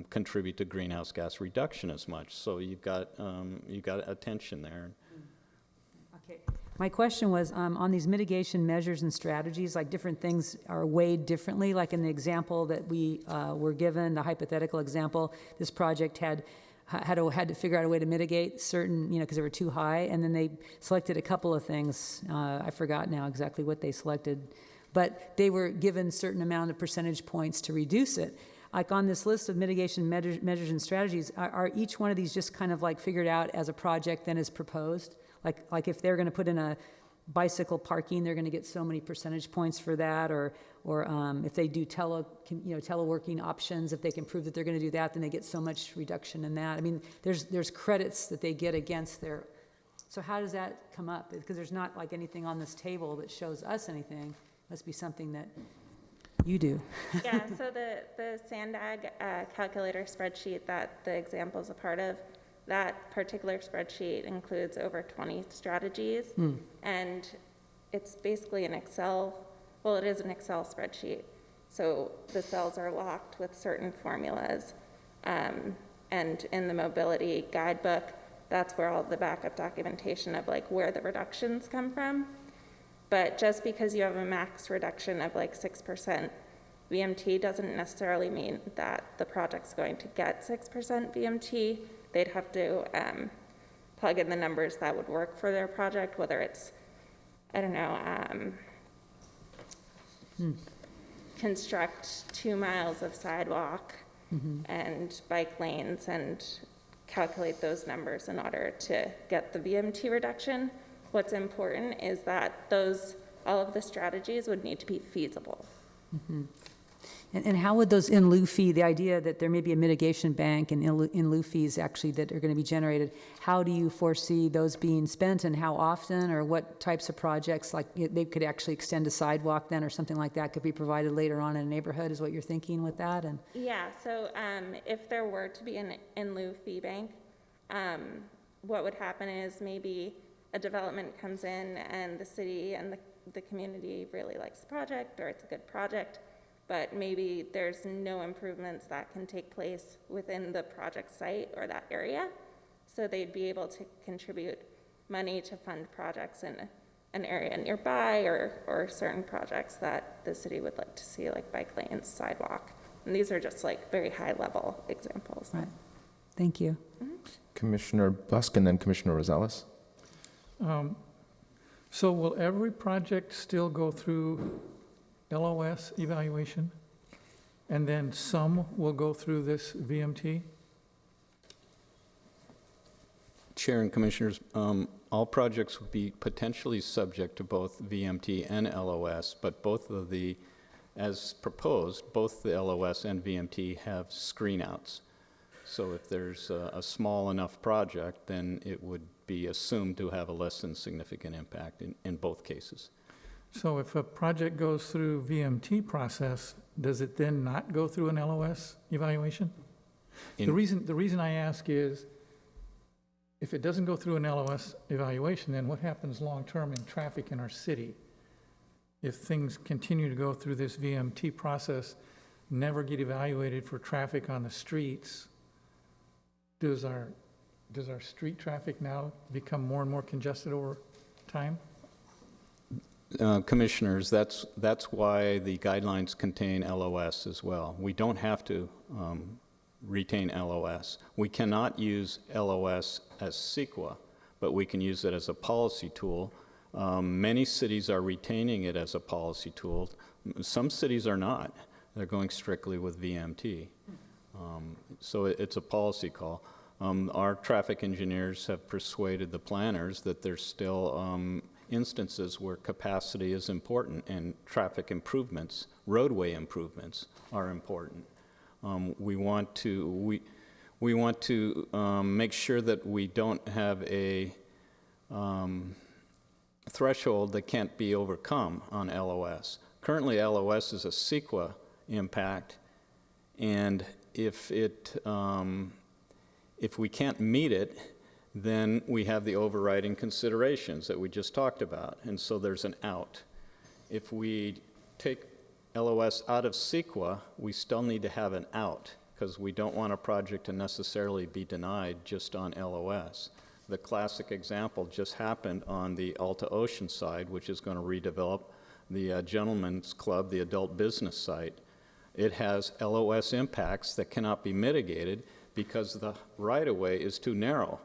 contribute to greenhouse gas reduction as much. So you've got a tension there. Okay. My question was on these mitigation measures and strategies, like different things are weighed differently. Like in the example that we were given, the hypothetical example, this project had to figure out a way to mitigate certain, because they were too high, and then they selected a couple of things. I forgot now exactly what they selected, but they were given certain amount of percentage points to reduce it. Like on this list of mitigation measures and strategies, are each one of these just kind of like figured out as a project then as proposed? Like if they're going to put in a bicycle parking, they're going to get so many percentage points for that, or if they do teleworking options, if they can prove that they're going to do that, then they get so much reduction in that. I mean, there's credits that they get against their. So how does that come up? Because there's not like anything on this table that shows us anything. It must be something that you do. Yeah, so the SANDAG calculator spreadsheet that the example is a part of, that particular spreadsheet includes over 20 strategies, and it's basically an Excel, well, it is an Excel spreadsheet. So the cells are locked with certain formulas, and in the mobility guidebook, that's where all the backup documentation of like where the reductions come from. But just because you have a max reduction of like 6% VMT doesn't necessarily mean that the project's going to get 6% VMT. They'd have to plug in the numbers that would work for their project, whether it's, I don't know, construct 2 miles of sidewalk and bike lanes and calculate those numbers in order to get the VMT reduction. What's important is that all of the strategies would need to be feasible. And how would those in lieu fee, the idea that there may be a mitigation bank and in lieu fees actually that are going to be generated, how do you foresee those being spent and how often, or what types of projects, like they could actually extend a sidewalk then or something like that could be provided later on in a neighborhood, is what you're thinking with that? And Yeah, so if there were to be an in lieu fee bank, what would happen is maybe a development comes in and the city and the community really likes the project, or it's a good project, but maybe there's no improvements that can take place within the project site or that area. So they'd be able to contribute money to fund projects in an area nearby, or certain projects that the city would like to see, like bike lanes, sidewalk. And these are just like very high level examples. right. Thank you. Commissioner Busk and then Commissioner Rosales. So will every project still go through LOS evaluation? And then some will go through this VMT? Chair and Commissioners, all projects would be potentially subject to both VMT and LOS, but both of the, as proposed, both the LOS and VMT have screen outs. So if there's a small enough project, then it would be assumed to have a less than significant impact in both cases. So if a project goes through VMT process, does it then not go through an LOS evaluation? The reason I ask is, if it doesn't go through an LOS evaluation, then what happens long-term in traffic in our city? If things continue to go through this VMT process, never get evaluated for traffic on the streets, does our street traffic now become more and more congested over time? Commissioners, that's why the guidelines contain LOS as well. We don't have to retain LOS. We cannot use LOS as CEQA, but we can use it as a policy tool. Many cities are retaining it as a policy tool. Some cities are not. They're going strictly with VMT. So it's a policy call. Our traffic engineers have persuaded the planners that there's still instances where capacity is important and traffic improvements, roadway improvements are important. We want to make sure that we don't have a threshold that can't be overcome on LOS. Currently, LOS is a CEQA impact, and if we can't meet it, then we have the overriding considerations that we just talked about, and so there's an out. If we take LOS out of CEQA, we still need to have an out, because we don't want a project to necessarily be denied just on LOS. The classic example just happened on the Alta Oceanside, which is going to redevelop the Gentlemen's Club, the adult business site. It has LOS impacts that cannot be mitigated because the right-of-way is too narrow.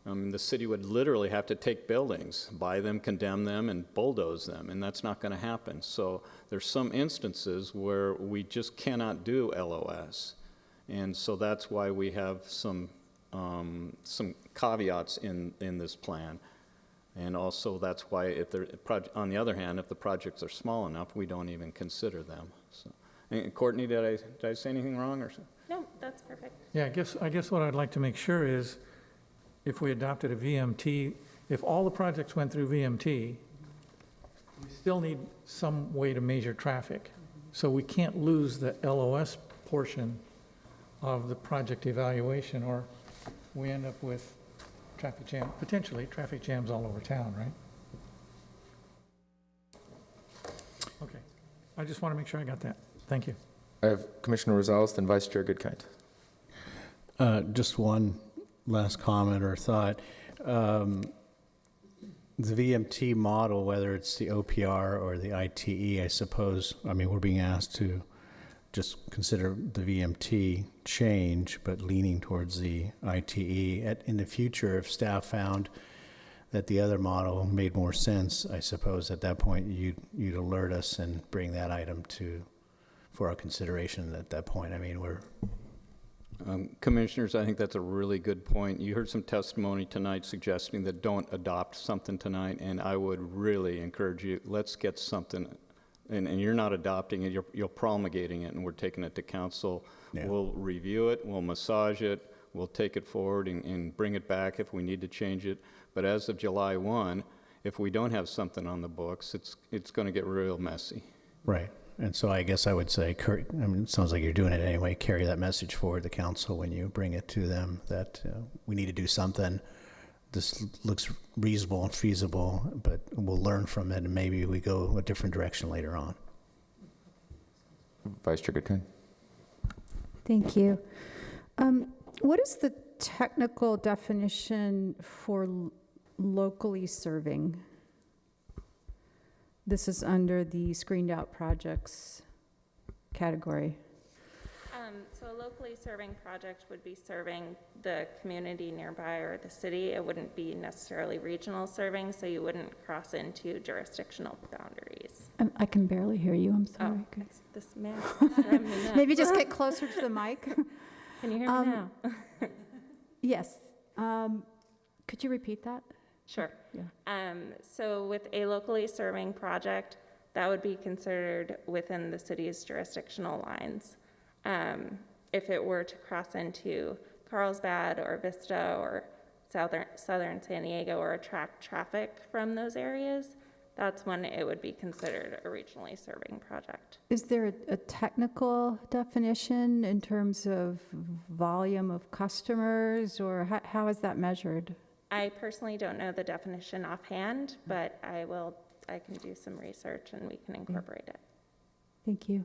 The city would literally have to take buildings, buy them, condemn them, and bulldoze them, and that's not going to happen. So there's some instances where we just cannot do LOS, and so that's why we have some caveats in this plan. And also that's why, on the other hand, if the projects are small enough, we don't even consider them. So, and Courtney, did I say anything wrong or something? No, that's perfect. Yeah, I guess what I'd like to make sure is, if we adopted a VMT, if all the projects went through VMT, we still need some way to measure traffic. So we can't lose the LOS portion of the project evaluation, or we end up with potentially traffic jams all over town, right? Okay, I just want to make sure I got that. Thank you. I have Commissioner Rosales, then Vice Chair Goodkind. Just one last comment or thought. The VMT model, whether it's the OPR or the ITE, I suppose, we're being asked to just consider the VMT change, but leaning towards the ITE. In the future, if staff found that the other model made more sense, I suppose at that point you'd alert us and bring that item for our consideration at that point. I mean, Commissioners, I think that's a really good point. You heard some testimony tonight suggesting that don't adopt something tonight, and I would really encourage you, let's get something, and you're not adopting it, you're promulgating it, and we're taking it to council. Yeah. We'll review it, we'll massage it, we'll take it forward and bring it back if we need to change it. But as of July 1, if we don't have something on the books, it's going to get real messy. right. And so I guess I would say, it sounds like you're doing it anyway, carry that message forward to council when you bring it to them that we need to do something. This looks reasonable and feasible, but we'll learn from it and maybe we go a different direction later on. Vice Chair Goodkind. Thank you. What is the technical definition for locally serving? This is under the screened out projects category. So a locally serving project would be serving the community nearby or the city. It wouldn't be necessarily regional serving, so you wouldn't cross into jurisdictional boundaries. I can barely hear you, I'm sorry. Oh, it's this mask. Maybe just get closer to the mic. Can you hear me now? Yes. Could you repeat that? Sure. Yeah. So with a locally serving project, that would be considered within the city's jurisdictional lines. If it were to cross into Carlsbad or Vista or southern San Diego or attract traffic from those areas, that's when it would be considered a regionally serving project. Is there a technical definition in terms of volume of customers, or how is that measured? I personally don't know the definition offhand, but I can do some research and we can incorporate it. Thank you.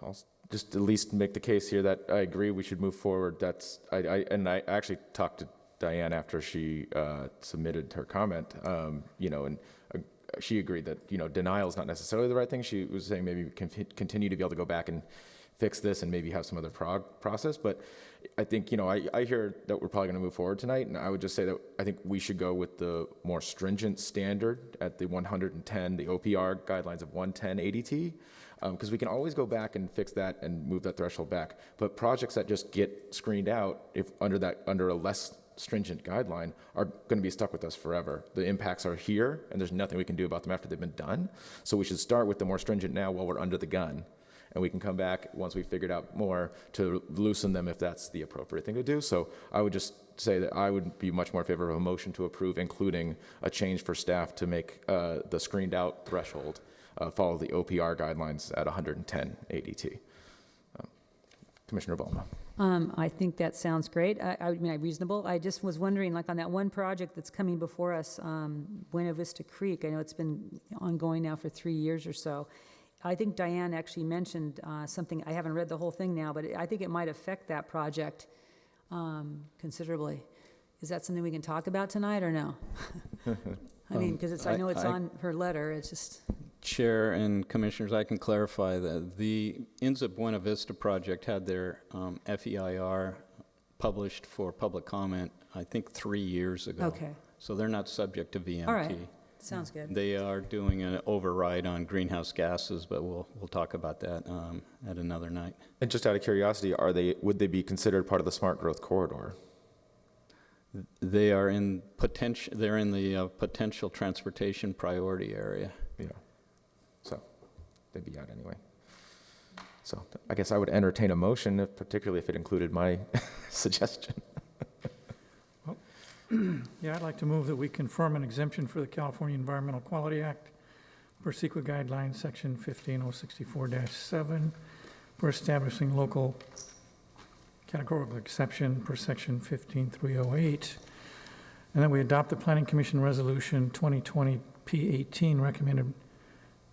I'll just at least make the case here that I agree we should move forward. I actually talked to Diane after she submitted her comment, and she agreed that, denial is not necessarily the right thing. She was saying maybe we can continue to be able to go back and fix this and maybe have some other process. But I think, I hear that we're probably going to move forward tonight, and I would just say that I think we should go with the more stringent standard at the 110, the OPR guidelines of 110 ADT, because we can always go back and fix that and move that threshold back. But projects that just get screened out if under a less stringent guideline are going to be stuck with us forever. The impacts are here, and there's nothing we can do about them after they've been done. So we should start with the more stringent now while we're under the gun. And we can come back once we've figured out more to loosen them if that's the appropriate thing to do. So I would just say that I would be much more in favor of a motion to approve, including a change for staff to make the screened out threshold follow the OPR guidelines at 110 ADT. Commissioner Balma. I think that sounds great. I mean, reasonable. I just was wondering, like on that one project that's coming before us, Buena Vista Creek, I know it's been ongoing now for 3 years or so. I think Diane actually mentioned something, I haven't read the whole thing now, but I think it might affect that project considerably. Is that something we can talk about tonight or no? I mean, because I know it's on her letter, it's just... Chair and Commissioners, I can clarify that the INZA Buena Vista project had their FEIR published for public comment, I think 3 years ago. Okay. So they're not subject to VMT. All right. Sounds good. They are doing an override on greenhouse gases, but we'll talk about that at another night. And just out of curiosity, would they be considered part of the smart growth corridor? They are in potential. They're in the potential transportation priority area. Yeah. So they'd be out anyway. So I guess I would entertain a motion, particularly if it included my suggestion. Yeah, I'd like to move that we confirm an exemption for the California Environmental Quality Act per CEQA guidelines, section 15064-7, for establishing local categorical exception per section 15308. And then we adopt the Planning Commission Resolution 2020 P18 recommended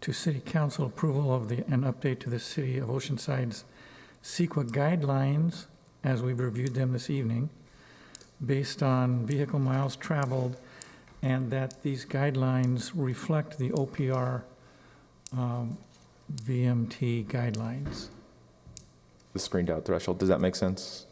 to City Council approval of an update to the City of Oceanside's CEQA guidelines as we've reviewed them this evening, based on vehicle miles traveled, and that these guidelines reflect the OPR VMT guidelines. The screened out threshold, does that make sense?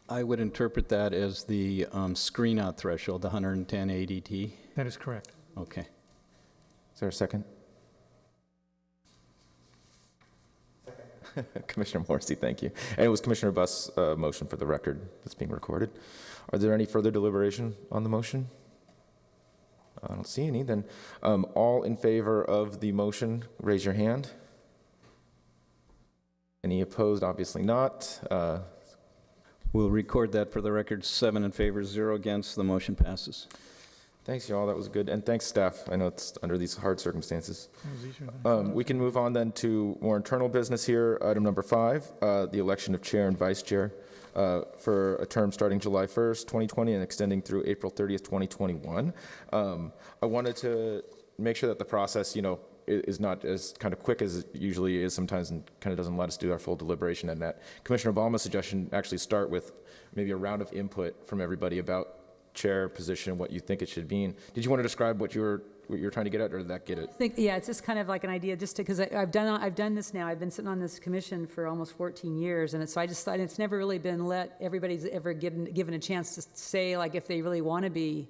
I would interpret that as the screen out threshold, the 110 ADT. That is correct. Okay. Is there a second? Commissioner Morrissey, thank you. And it was Commissioner Buss' motion for the record that's being recorded. Are there any further deliberation on the motion? I don't see any. Then all in favor of the motion, raise your hand. Any opposed? Obviously not. We'll record that for the record. 7 in favor, 0 against. The motion passes. Thanks, y'all. That was good. And thanks, staff. I know it's under these hard circumstances. That was easier than I thought. We can move on then to more internal business here. Item number 5, the election of chair and vice chair for a term starting July 1st, 2020 and extending through April 30th, 2021. I wanted to make sure that the process, is not as kind of quick as it usually is sometimes and kind of doesn't let us do our full deliberation, and that Commissioner Obama's suggestion actually start with maybe a round of input from everybody about chair position, what you think it should mean. Did you want to describe what you're trying to get at, or did that get it? Yeah, it's just kind of like an idea, just because I've done this now. I've been sitting on this commission for almost 14 years, and so I just thought it's never really been everybody's ever given a chance to say, like, if they really want to be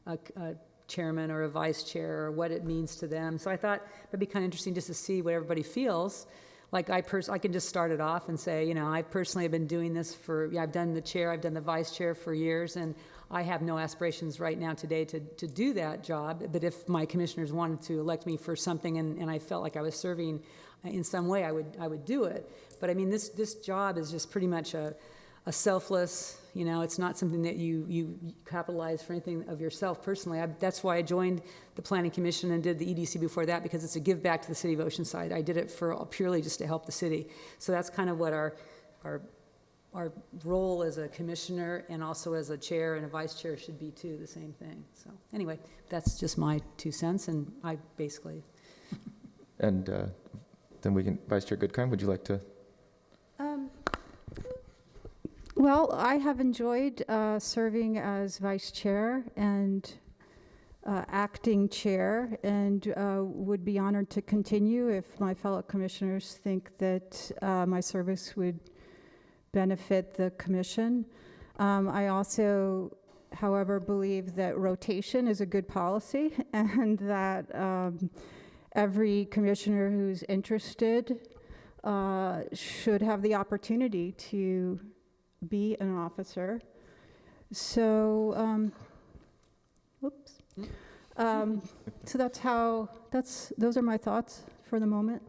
a chairman or a vice chair, or what it means to them. So I thought it'd be kind of interesting just to see what everybody feels. Like I can just start it off and say, I personally have been doing this I've done the chair, I've done the vice chair for years, and I have no aspirations right now today to do that job. But if my commissioners wanted to elect me for something and I felt like I was serving in some way, I would do it. But I mean, this job is just pretty much a selfless, it's not something that you capitalize for anything of yourself personally. That's why I joined the Planning Commission and did the EDC before that, because it's a give back to the city of Oceanside. I did it purely just to help the city. So that's kind of what our role as a commissioner and also as a chair and a vice chair should be too, the same thing. So anyway, that's just my 2 cents, and I basically. And then we can, Vice Chair Goodkind, would you like to? Well, I have enjoyed serving as vice chair and acting chair, and would be honored to continue if my fellow commissioners think that my service would benefit the commission. I also, however, believe that rotation is a good policy, and that every commissioner who's interested should have the opportunity to be an officer. So, so those are my thoughts for the moment.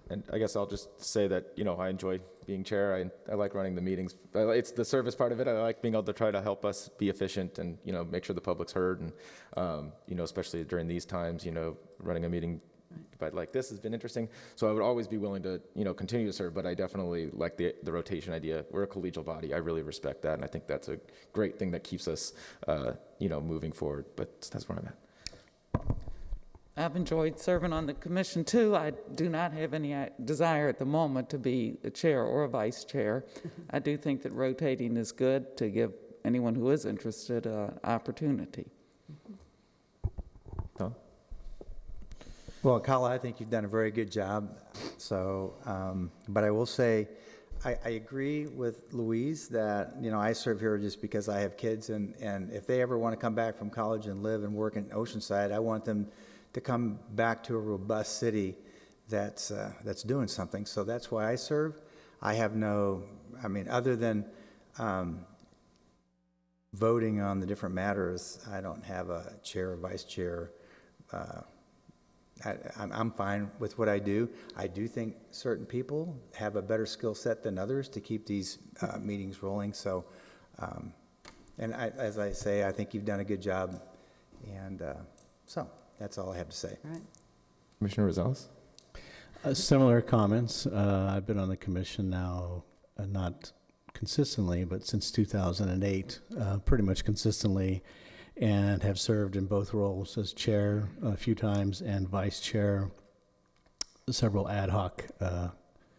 And I guess I'll just say that, I enjoy being chair. I like running the meetings. It's the service part of it. I like being able to try to help us be efficient and, make sure the public's heard. And, especially during these times, running a meeting like this has been interesting. So I would always be willing to, continue to serve, but I definitely like the rotation idea. We're a collegial body. I really respect that. And I think that's a great thing that keeps us, moving forward. But that's where I'm at. I've enjoyed serving on the commission too. I do not have any desire at the moment to be a chair or a vice chair. I do think that rotating is good to give anyone who is interested an opportunity. Tom? Well, Kala, I think you've done a very good job. So, but I will say, I agree with Louise that, I serve here just because I have kids, and if they ever want to come back from college and live and work in Oceanside, I want them to come back to a robust city that's doing something. So that's why I serve. I have other than voting on the different matters, I don't have a chair or vice chair. I'm fine with what I do. I do think certain people have a better skill set than others to keep these meetings rolling. So, as I say, I think you've done a good job. And so that's all I have to say. All right. Commissioner Rosales? Similar comments. I've been on the commission now, not consistently, but since 2008, pretty much consistently, and have served in both roles as chair a few times and vice chair, several ad hoc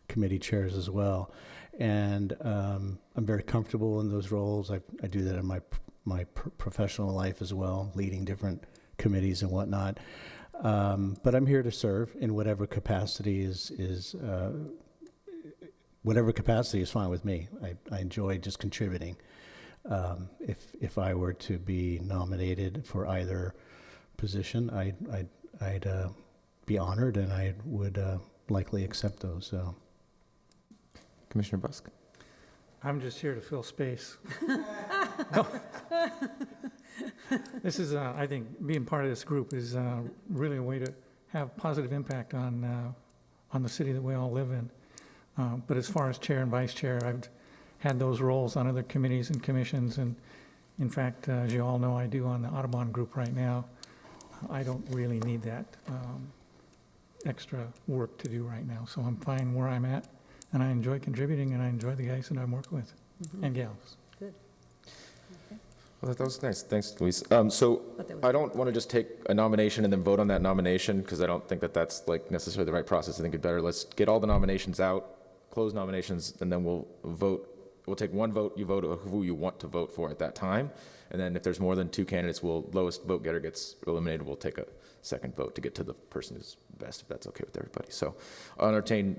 committee chairs as well. And I'm very comfortable in those roles. I do that in my my professional life as well, leading different committees and whatnot. But I'm here to serve in whatever capacity whatever capacity is fine with me. I enjoy just contributing. If I were to be nominated for either position, I'd be honored, and I would likely accept those. So, Commissioner Busk? I'm just here to fill space. No. This is, I think, being part of this group is really a way to have positive impact on the city that we all live in. But as far as chair and vice chair, I've had those roles on other committees and commissions, and in fact, as you all know, I do on the Audubon group right now. I don't really need that extra work to do right now, so I'm fine where I'm at, and I enjoy contributing, and I enjoy the guys that I'm working with, and gals. Good. Well, that was nice. Thanks, Luis. So I don't want to just take a nomination and then vote on that nomination, because I don't think that that's like necessarily the right process. I think it's better, let's get all the nominations out, close nominations, and then we'll vote. We'll take one vote, you vote who you want to vote for at that time. And then if there's more than two candidates, lowest vote getter gets eliminated. We'll take a second vote to get to the person who's best, if that's okay with everybody. So I'll entertain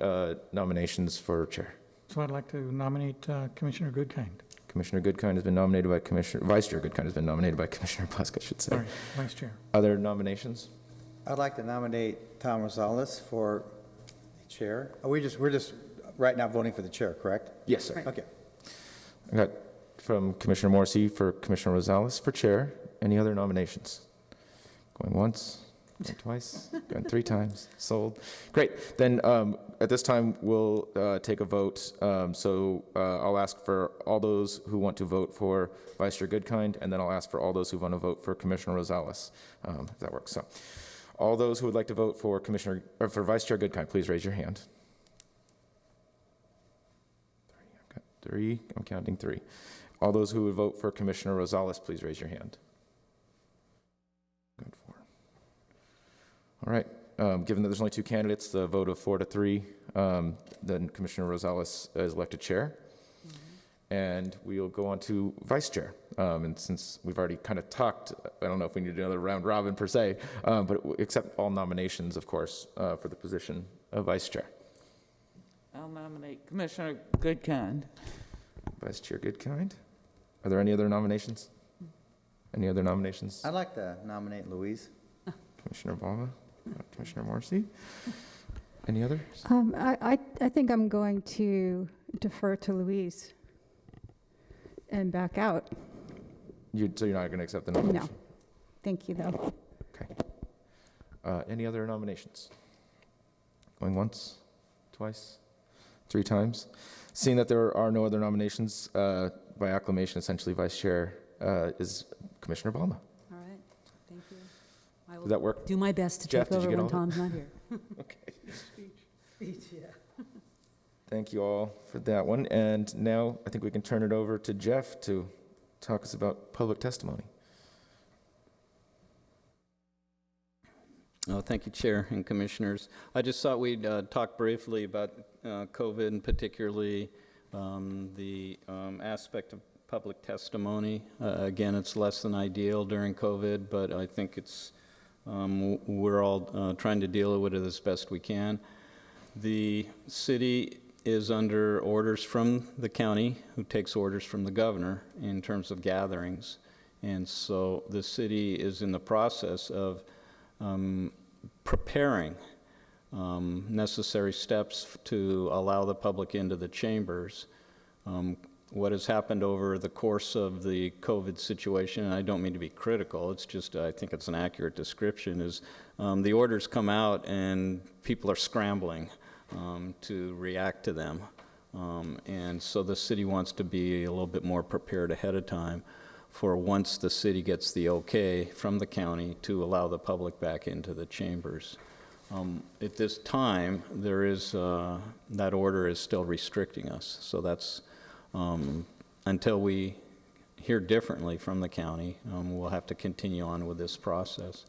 nominations for chair. So I'd like to nominate Commissioner Goodkind. Commissioner Goodkind has been nominated by Vice Chair Goodkind has been nominated by Commissioner Busk, I should say. Sorry, Vice Chair. Other nominations? I'd like to nominate Tom Rosales for chair. We're just right now voting for the chair, correct? Yes, sir. Okay. I got from Commissioner Morrissey for Commissioner Rosales for chair. Any other nominations? Going once, going twice, going three times, sold. Great. Then at this time, we'll take a vote. I'll ask for all those who want to vote for Vice Chair Goodkind, and then I'll ask for all those who want to vote for Commissioner Rosales, if that works. So all those who would like to vote for for Vice Chair Goodkind, please raise your hand. Three. I'm counting three. All those who would vote for Commissioner Rosales, please raise your hand. Good, 4. All right. Given that there's only two candidates, the vote of 4-3, then Commissioner Rosales is elected chair. Mm-hmm. And we'll go on to vice chair. And since we've already kind of talked, I don't know if we need another round robin per se, but accept all nominations, of course, for the position of vice chair. I'll nominate Commissioner Goodkind. Vice Chair Goodkind. Are there any other nominations? Any other nominations? I'd like to nominate Louise. Commissioner Balma, Commissioner Morrissey. Any others? I think I'm going to defer to Louise and back out. So you're not going to accept the nomination? No. Thank you, though. Okay. Any other nominations? Going once, twice, 3 times? Seeing that there are no other nominations, by acclamation, essentially Vice Chair is Commissioner Balma. All right, thank you. I will Does that work? do my best to Jeff, take did you over get when all that? Tom's not here. Okay. Speech, yeah. Thank you all for that one. And now I think we can turn it over to Jeff to talk us about public testimony. Oh, thank you, Chair and Commissioners. I just thought we'd talk briefly about COVID, and particularly the aspect of public testimony. Again, it's less than ideal during COVID, but I think it's we're all trying to deal with it as best we can. The city is under orders from the county, who takes orders from the governor in terms of gatherings. And so the city is in the process of preparing necessary steps to allow the public into the chambers. What has happened over the course of the COVID situation, and I don't mean to be critical, it's just, I think it's an accurate description, is the orders come out and people are scrambling to react to them. And so the city wants to be a little bit more prepared ahead of time for once the city gets the okay from the county to allow the public back into the chambers. At this time, there is, that order is still restricting us. So that's, until we hear differently from the county, we'll have to continue on with this process.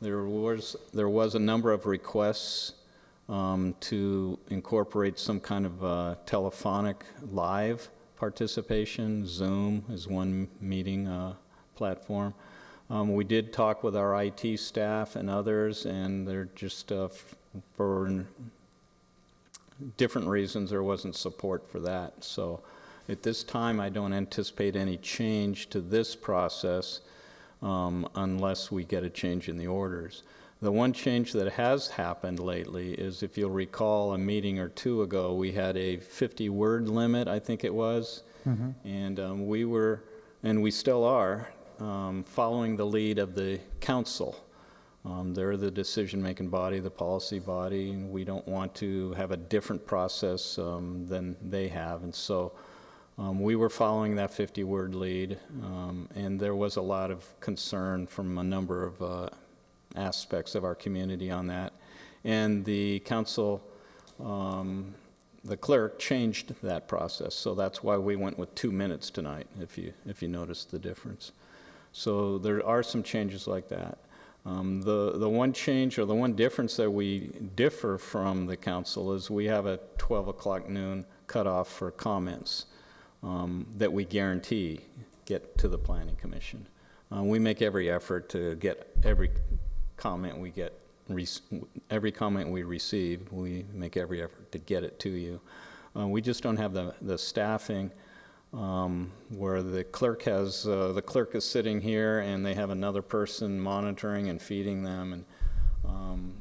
There was a number of requests to incorporate some kind of telephonic live participation. Zoom is one meeting platform. We did talk with our IT staff and others, and they're just, for different reasons, there wasn't support for that. So at this time, I don't anticipate any change to this process unless we get a change in the orders. The one change that has happened lately is, if you'll recall, a meeting or two ago, we had a 50-word limit, I think it was, and we were, and we still are, following the lead of the council. They're the decision-making body, the policy body, and we don't want to have a different process than they have. And so we were following that 50-word lead, and there was a lot of concern from a number of aspects of our community on that. And the council, the clerk, changed that process. So that's why we went with 2 minutes tonight, if you noticed the difference. So there are some changes like that. The one change, or the one difference that we differ from the council, is we have a 12 o'clock noon cutoff for comments that we guarantee get to the Planning Commission. We make every effort to get every comment we get, every comment we receive, we make every effort to get it to you. We just don't have the staffing where the clerk is sitting here and they have another person monitoring and feeding them. And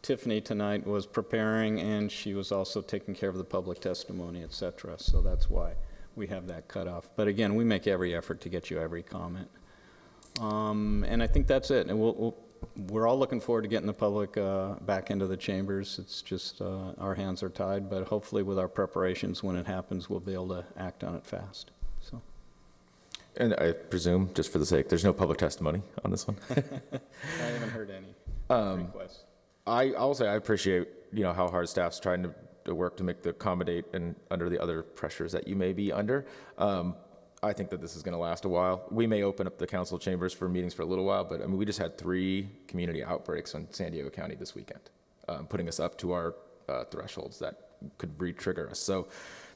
Tiffany tonight was preparing, and she was also taking care of the public testimony, et cetera. So that's why we have that cutoff. But again, we make every effort to get you every comment. And I think that's it. And we're all looking forward to getting the public back into the chambers. It's just our hands are tied, but hopefully with our preparations, when it happens, we'll be able to act on it fast. So. And I presume, just for the sake, there's no public testimony on this one? I haven't heard any requests. I'll say I appreciate, how hard staff's trying to work to make the accommodate and under the other pressures that you may be under. I think that this is going to last a while. We may open up the council chambers for meetings for a little while, but we just had 3 community outbreaks in San Diego County this weekend, putting us up to our thresholds that could re-trigger us. So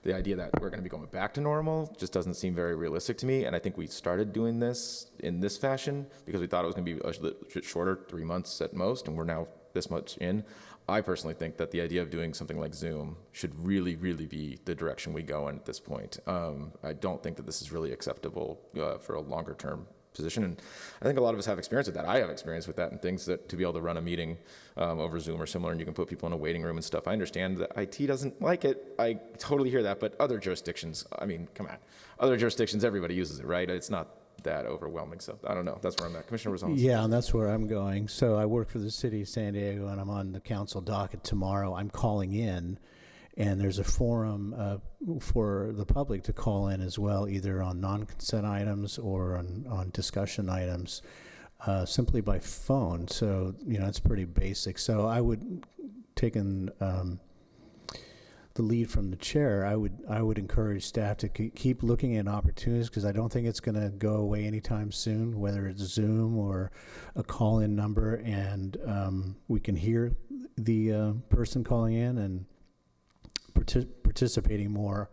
the idea that we're going to be going back to normal just doesn't seem very realistic to me. And I think we started doing this in this fashion because we thought it was going to be a little bit shorter, 3 months at most, and we're now this much in. I personally think that the idea of doing something like Zoom should really, really be the direction we go in at this point. I don't think that this is really acceptable for a longer term position. And I think a lot of us have experience with that. I have experience with that and things that to be able to run a meeting over Zoom or similar, and you can put people in a waiting room and stuff. I understand that IT doesn't like it. I totally hear that. But other jurisdictions, come on. Other jurisdictions, everybody uses it, right? It's not that overwhelming. So I don't know. That's where I'm at. Commissioner Rosales. Yeah, and that's where I'm going. So I work for the city of San Diego, and I'm on the council docket tomorrow. I'm calling in, and there's a forum for the public to call in as well, either on non-consent items or on discussion items, simply by phone. So, it's pretty basic. So I would, taking the lead from the chair, I would encourage staff to keep looking at opportunities, because I don't think it's going to go away anytime soon, whether it's Zoom or a call-in number, and we can hear the person calling in and participating more.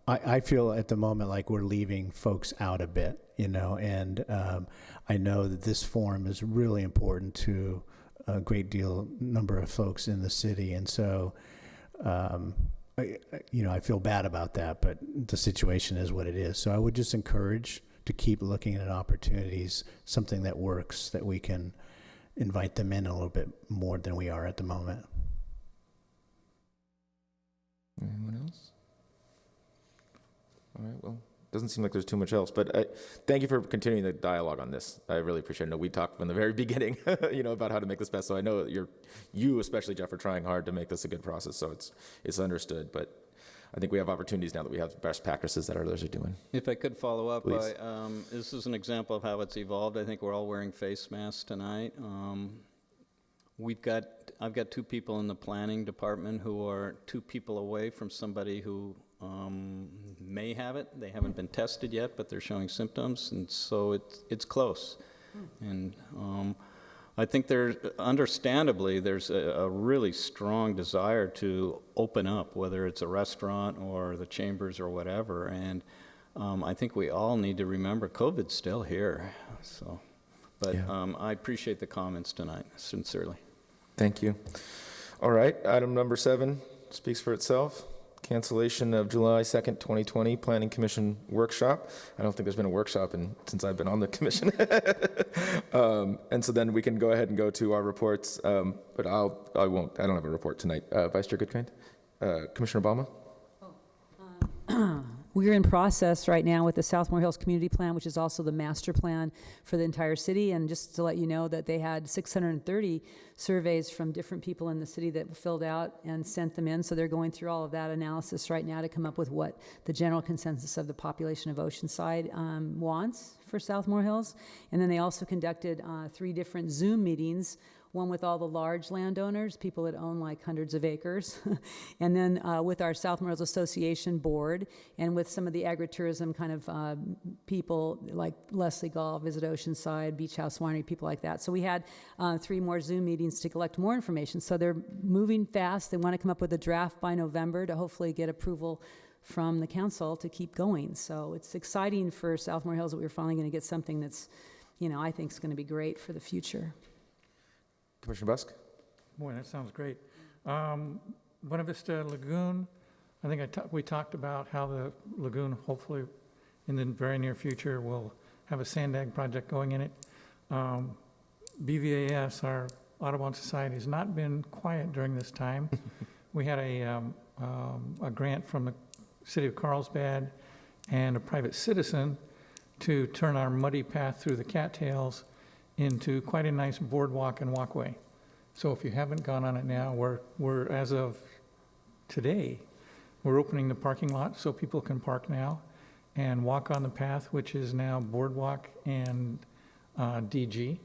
I feel at the moment like we're leaving folks out a bit, and I know that this forum is really important to a great number of folks in the city, and so I feel bad about that, but the situation is what it is. So I would just encourage to keep looking at opportunities, something that works, that we can invite them in a little bit more than we are at the moment. Anyone else? All right, well, doesn't seem like there's too much else, but thank you for continuing the dialogue on this. I really appreciate it. I know we talked from the very beginning, about how to make this best. So I know that you especially, Jeff, are trying hard to make this a good process. So it's understood, but I think we have opportunities now that we have best practices that others are doing. If I could follow up, Please. This is an example of how it's evolved. I think we're all wearing face masks tonight. I've got 2 people in the planning department who are 2 people away from somebody who may have it. They haven't been tested yet, but they're showing symptoms, and so it's close. And I think understandably, there's a really strong desire to open up, whether it's a restaurant or the chambers or whatever. And I think we all need to remember COVID's still here. So, but I appreciate the comments tonight, sincerely. Thank you. All right, item number 7 speaks for itself. Cancellation of July 2nd, 2020 Planning Commission workshop. I don't think there's been a workshop since I've been on the commission. And so then we can go ahead and go to our reports, but I don't have a report tonight. Vice Chair Goodkind? Commissioner Obama? We're in process right now with the Southmore Hills Community Plan, which is also the master plan for the entire city. And just to let you know that they had 630 surveys from different people in the city that filled out and sent them in. So they're going through all of that analysis right now to come up with what the general consensus of the population of Oceanside wants for Southmore Hills. And then they also conducted 3 different Zoom meetings, one with all the large landowners, people that own like hundreds of acres, and then with our Southmore Hills Association board, and with some of the agritourism kind of people like Leslie Gall, Visit Oceanside, Beach House Winery, people like that. So we had 3 more Zoom meetings to collect more information. So they're moving fast. They want to come up with a draft by November to hopefully get approval from the council to keep going. So it's exciting for Southmore Hills that we're finally going to get something that's, I think is going to be great for the future. Commissioner Busk? Boy, that sounds great. Buena Vista Lagoon, I think we talked about how the lagoon, hopefully in the very near future, will have a sandbag project going in it. BVAS, our Audubon Society, has not been quiet during this time. We had a grant from the city of Carlsbad and a private citizen to turn our muddy path through the cattails into quite a nice boardwalk and walkway. So if you haven't gone on it now, we're as of today, we're opening the parking lot so people can park now and walk on the path, which is now boardwalk and DG.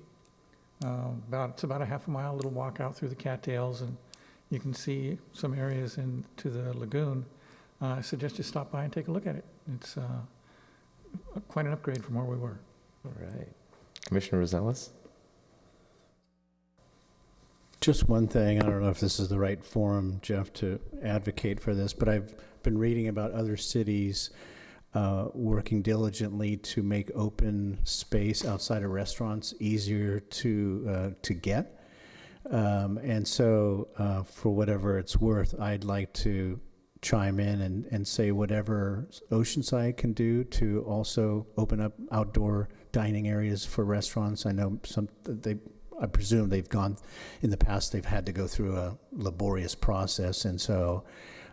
It's about a half a mile, little walk out through the cattails, and you can see some areas into the lagoon. I suggest you stop by and take a look at it. It's quite an upgrade from where we were. All right. Commissioner Rosales? Just one thing, I don't know if this is the right forum, Jeff, to advocate for this, but I've been reading about other cities working diligently to make open space outside of restaurants easier to get. And so for whatever it's worth, I'd like to chime in and say whatever Oceanside can do to also open up outdoor dining areas for restaurants. I know I presume they've gone, in the past, they've had to go through a laborious process. And so,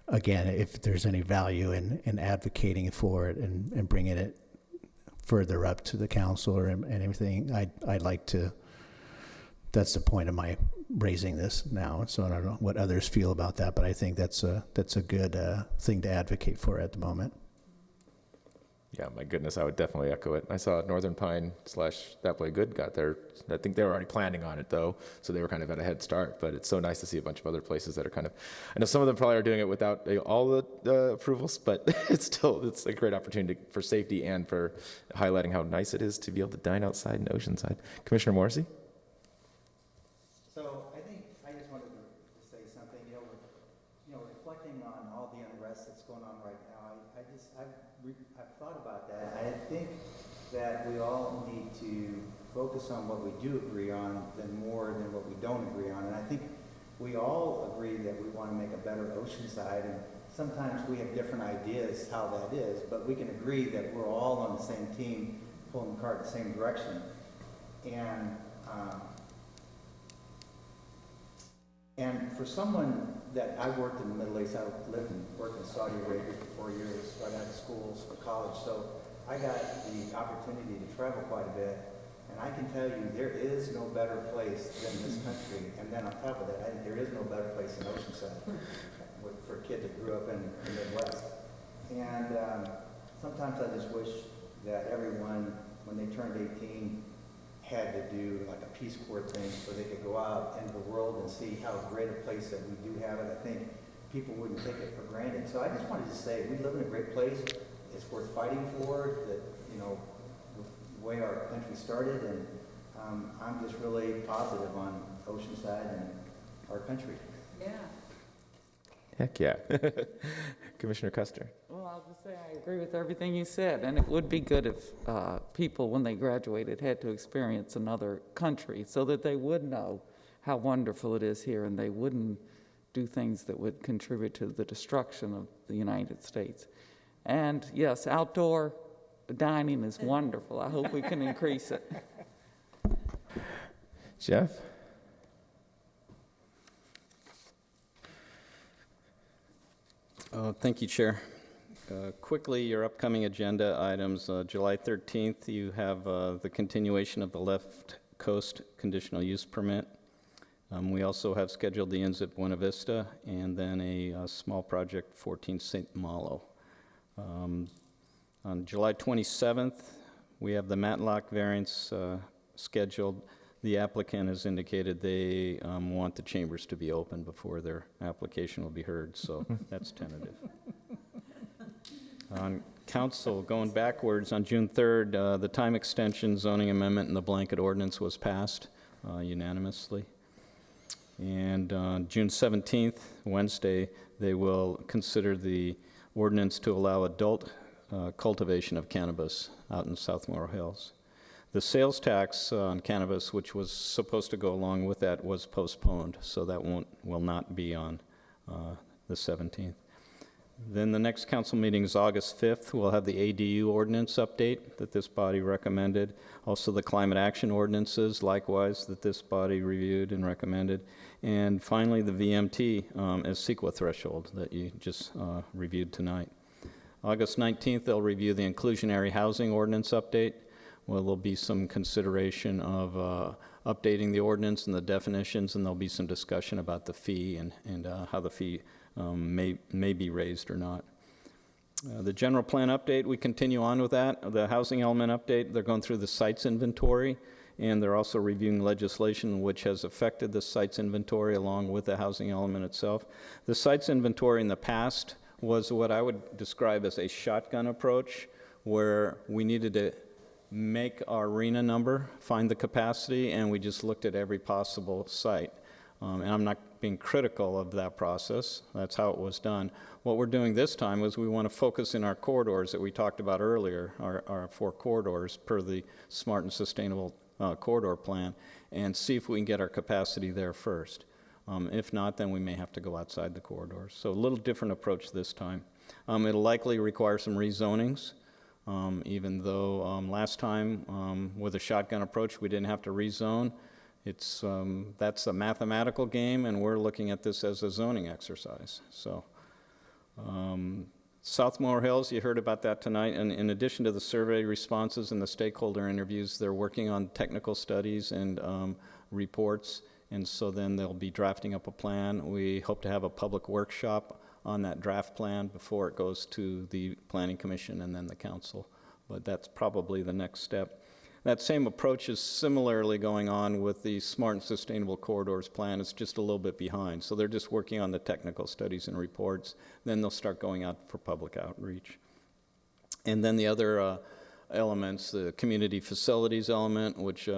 again, if there's any value in advocating for it and bringing it further up to the council and everything, I'd like to, that's the point of my raising this now. So I don't know what others feel about that, but I think that's a good thing to advocate for at the moment. Yeah, my goodness, I would definitely echo it. I saw Northern Pine / That Boy Good got there. I think they were already planning on it, though, so they were kind of at a head start. But it's so nice to see a bunch of other places that are kind of, I know some of them probably are doing it without all the approvals, but it's a great opportunity for safety and for highlighting how nice it is to be able to dine outside in Oceanside. Commissioner Morrissey? So I think I just wanted to say something, reflecting on all the unrest that's going on right now, I've thought about that. I think that we all need to focus on what we do agree on more than what we don't agree on. And I think we all agree that we want to make a better Oceanside, and sometimes we have different ideas how that is, but we can agree that we're all on the same team, pulling the cart in the same direction. And for someone that I worked in the Middle East, I lived and worked in Saudi Arabia for 4 years, right out of school, college, so I got the opportunity to travel quite a bit, and I can tell you there is no better place than this country. And then on top of that, I think there is no better place than Oceanside for a kid that grew up in the Midwest. And sometimes I just wish that everyone, when they turned 18, had to do like a Peace Corps thing so they could go out into the world and see how great a place that we do have it. I think people wouldn't take it for granted. So I just wanted to say, we live in a great place. It's worth fighting for, that, the way our country started. And I'm just really positive on Oceanside and our country. Yeah. Heck yeah. Commissioner Custer. Well, I'll just say I agree with everything you said, and it would be good if people, when they graduated, had to experience another country so that they would know how wonderful it is here and they wouldn't do things that would contribute to the destruction of the United States. And yes, outdoor dining is wonderful. I hope we can increase it. Jeff? Thank you, Chair. Quickly, your upcoming agenda items. July 13th, you have the continuation of the Left Coast conditional use permit. We also have scheduled the Inns at Buena Vista and then a small project, 14 St. Malo. On July 27th, we have the Matlock variance scheduled. The applicant has indicated they want the chambers to be open before their application will be heard, so that's tentative. On council, going backwards, on June 3rd, the time extension zoning amendment and the blanket ordinance was passed unanimously. And on June 17th, Wednesday, they will consider the ordinance to allow adult cultivation of cannabis out in South Morro Hills. The sales tax on cannabis, which was supposed to go along with that, was postponed, so that will not be on the 17th. Then the next council meeting is August 5th. We'll have the ADU ordinance update that this body recommended. Also the climate action ordinances, likewise, that this body reviewed and recommended. And finally, the VMT as CEQA threshold that you just reviewed tonight. August 19th, they'll review the inclusionary housing ordinance update. Well, there'll be some consideration of updating the ordinance and the definitions, and there'll be some discussion about the fee and how the fee may be raised or not. The general plan update, we continue on with that. The housing element update, they're going through the sites inventory, and they're also reviewing legislation which has affected the sites inventory along with the housing element itself. The sites inventory in the past was what I would describe as a shotgun approach, where we needed to make our arena number, find the capacity, and we just looked at every possible site. And I'm not being critical of that process. That's how it was done. What we're doing this time is we want to focus in our corridors that we talked about earlier, our 4 corridors per the Smart and Sustainable Corridor Plan, and see if we can get our capacity there first. If not, then we may have to go outside the corridors. So a little different approach this time. It'll likely require some rezonings. Even though last time with a shotgun approach we didn't have to rezone. That's a mathematical game, and we're looking at this as a zoning exercise. So South Morro Hills, you heard about that tonight, and in addition to the survey responses and the stakeholder interviews, they're working on technical studies and reports, and so then they'll be drafting up a plan. We hope to have a public workshop on that draft plan before it goes to the Planning Commission and then the council. But that's probably the next step. That same approach is similarly going on with the Smart and Sustainable Corridors plan. It's just a little bit behind. So they're just working on the technical studies and reports. Then they'll start going out for public outreach. And then the other elements, the community facilities element, which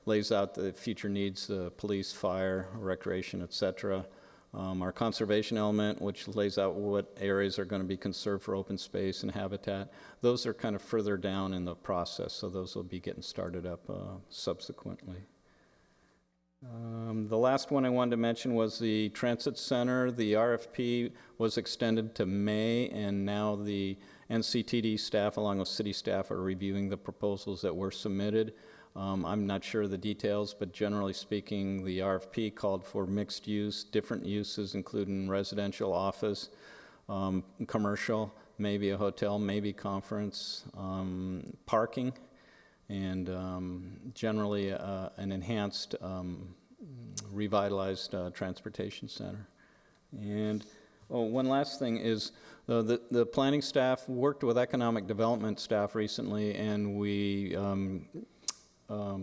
lays out the future needs, police, fire, recreation, et cetera. Our conservation element, which lays out what areas are going to be conserved for open space and habitat. Those are kind of further down in the process, so those will be getting started up subsequently. The last one I wanted to mention was the Transit Center. The RFP was extended to May, and now the NCTD staff, along with city staff, are reviewing the proposals that were submitted. I'm not sure of the details, but generally speaking, the RFP called for mixed use, different uses, including residential, office, commercial, maybe a hotel, maybe conference, parking, and generally an enhanced, revitalized transportation center. And one last thing is the planning staff worked with economic development staff recently, and we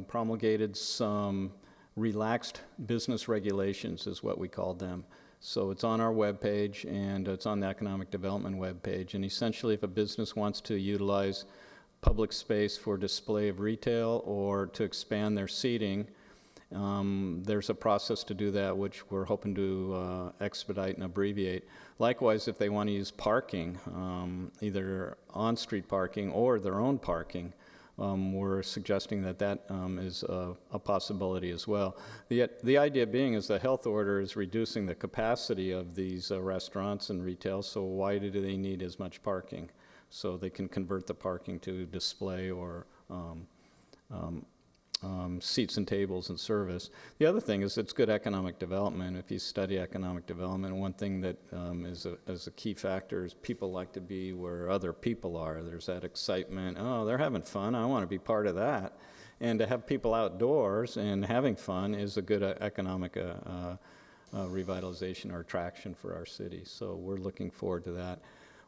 promulgated some relaxed business regulations is what we called them. So it's on our webpage, and it's on the economic development webpage. And essentially, if a business wants to utilize public space for display of retail or to expand their seating. There's a process to do that, which we're hoping to expedite and abbreviate. Likewise, if they want to use parking, either on-street parking or their own parking, we're suggesting that that is a possibility as well. The idea being is the health order is reducing the capacity of these restaurants and retail, so why do they need as much parking? So they can convert the parking to display or seats and tables and service. The other thing is it's good economic development. If you study economic development, one thing that is a key factor is people like to be where other people are. There's that excitement. Oh, they're having fun. I want to be part of that. And to have people outdoors and having fun is a good economic revitalization or attraction for our city. So we're looking forward to that.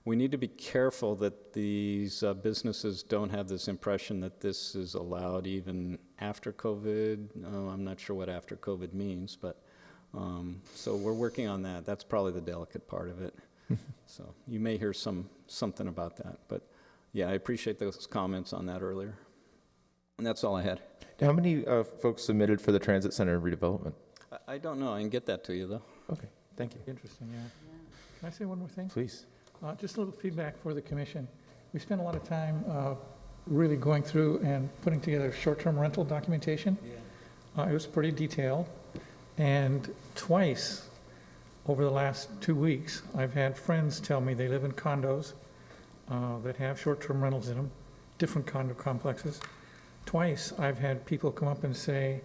We need to be careful that these businesses don't have this impression that this is allowed even after COVID. I'm not sure what after COVID means, but so we're working on that. That's probably the delicate part of it. So you may hear something about that, but yeah, I appreciate those comments on that earlier. And that's all I had. How many folks submitted for the transit center redevelopment? I don't know. I can get that to you though. Okay, thank you. Interesting, yeah. Can I say one more thing? Please. Just a little feedback for the commission. We spent a lot of time really going through and putting together short-term rental documentation. It was pretty detailed. And twice over the last 2 weeks, I've had friends tell me they live in condos that have short-term rentals in them, different condo complexes. Twice I've had people come up and say,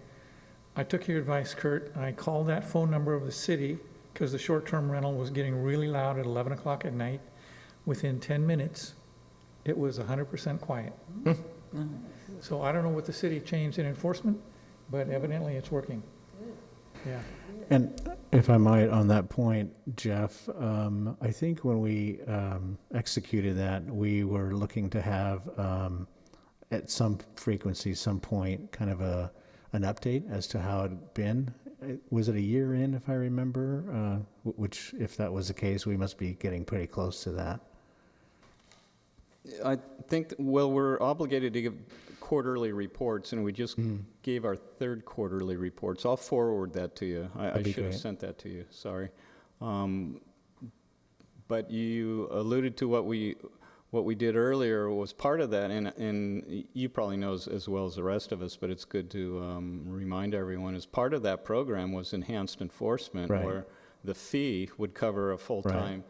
I took your advice, Kurt, and I called that phone number of the city because the short-term rental was getting really loud at 11 o'clock at night. Within 10 minutes, it was 100% quiet. So I don't know what the city changed in enforcement, but evidently it's working. Yeah. And if I might, on that point, Jeff, I think when we executed that, we were looking to have at some frequency, some point, kind of an update as to how it had been. Was it a year in, if I remember? Which, if that was the case, we must be getting pretty close to that. I think, well, we're obligated to give quarterly reports, and we just gave our third quarterly reports. I'll forward that to you. I should have sent that to you, sorry. But you alluded to what we did earlier was part of that, and you probably know as well as the rest of us, but it's good to remind everyone, as part of that program was enhanced enforcement, where the fee would cover a full-time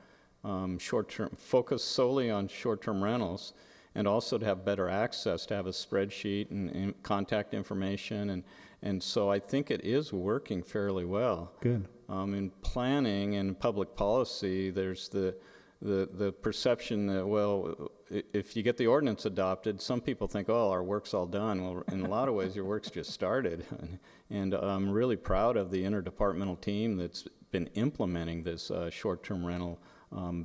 short-term, focus solely on short-term rentals, and also to have better access, to have a spreadsheet and contact information, and so I think it is working fairly well. Good. In planning and public policy, there's the perception that, well, if you get the ordinance adopted, some people think, oh, our work's all done. Well, in a lot of ways, your work's just started. And I'm really proud of the interdepartmental team that's been implementing this short-term rental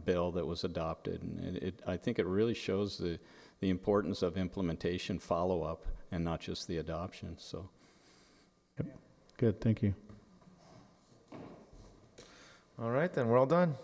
bill that was adopted. And I think it really shows the importance of implementation follow-up and not just the adoption. So, Good, thank you. All right, then, we're all done.